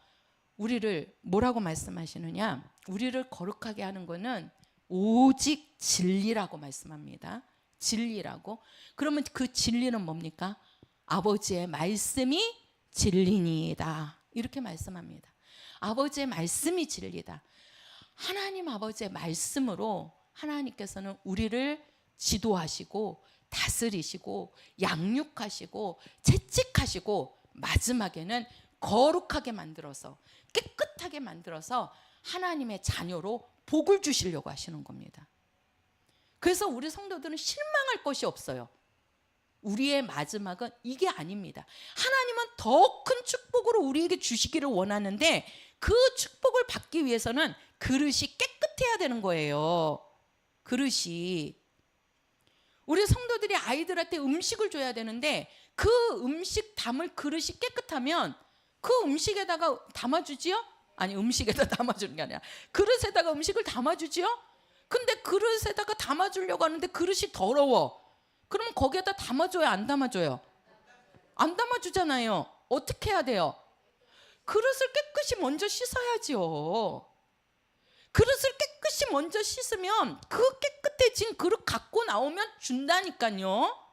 우리를 뭐라고 말씀하시느냐, 우리를 거룩하게 하는 거는 오직 진리라고 말씀합니다. 진리라고. 그러면 그 진리는 뭡니까? 아버지의 말씀이 진리니이다, 이렇게 말씀합니다. 아버지의 말씀이 진리다. 하나님 아버지의 말씀으로 하나님께서는 우리를 지도하시고 다스리시고 양육하시고 채찍하시고 마지막에는 거룩하게 만들어서, 깨끗하게 만들어서 하나님의 자녀로 복을 주시려고 하시는 겁니다. 그래서 우리 성도들은 실망할 것이 없어요. 우리의 마지막은 이게 아닙니다. 하나님은 더 큰 축복으로 우리에게 주시기를 원하는데, 그 축복을 받기 위해서는 그릇이 깨끗해야 되는 거예요. 그릇이. 우리 성도들이 아이들한테 음식을 줘야 되는데 그 음식 담을 그릇이 깨끗하면 그 음식에다가 담아주지요? 아니, 음식에다 담아주는 게 아니라 그릇에다가 음식을 담아주지요? 근데 그릇에다가 담아주려고 하는데 그릇이 더러워. 그러면 거기에다 담아줘요, 안 담아줘요? 안 담아주잖아요. 어떻게 해야 돼요? 그릇을 깨끗이 먼저 씻어야지요. 그릇을 깨끗이 먼저 씻으면 그 깨끗해진 그릇 갖고 나오면 준다니까요.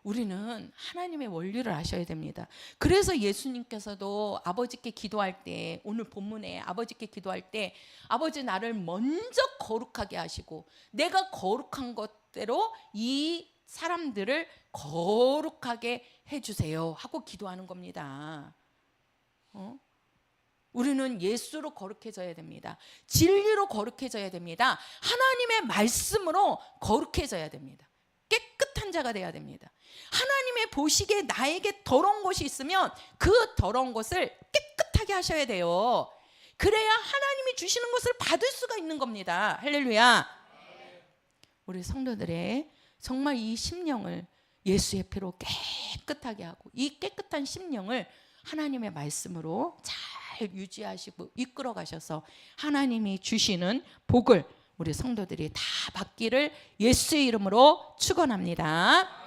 우리는 하나님의 원리를 아셔야 됩니다. 그래서 예수님께서도 아버지께 기도할 때, 오늘 본문에 아버지께 기도할 때, 아버지 나를 먼저 거룩하게 하시고 내가 거룩한 것대로 이 사람들을 거룩하게 해주세요 하고 기도하는 겁니다. 우리는 예수로 거룩해져야 됩니다. 진리로 거룩해져야 됩니다. 하나님의 말씀으로 거룩해져야 됩니다. 깨끗한 자가 돼야 됩니다. 하나님의 보시기에 나에게 더러운 것이 있으면 그 더러운 것을 깨끗하게 하셔야 돼요. 그래야 하나님이 주시는 것을 받을 수가 있는 겁니다. 할렐루야. 우리 성도들의 정말 이 심령을 예수의 피로 깨끗하게 하고, 이 깨끗한 심령을 하나님의 말씀으로 잘 유지하시고 이끌어 가셔서 하나님이 주시는 복을 우리 성도들이 다 받기를 예수의 이름으로 축원합니다.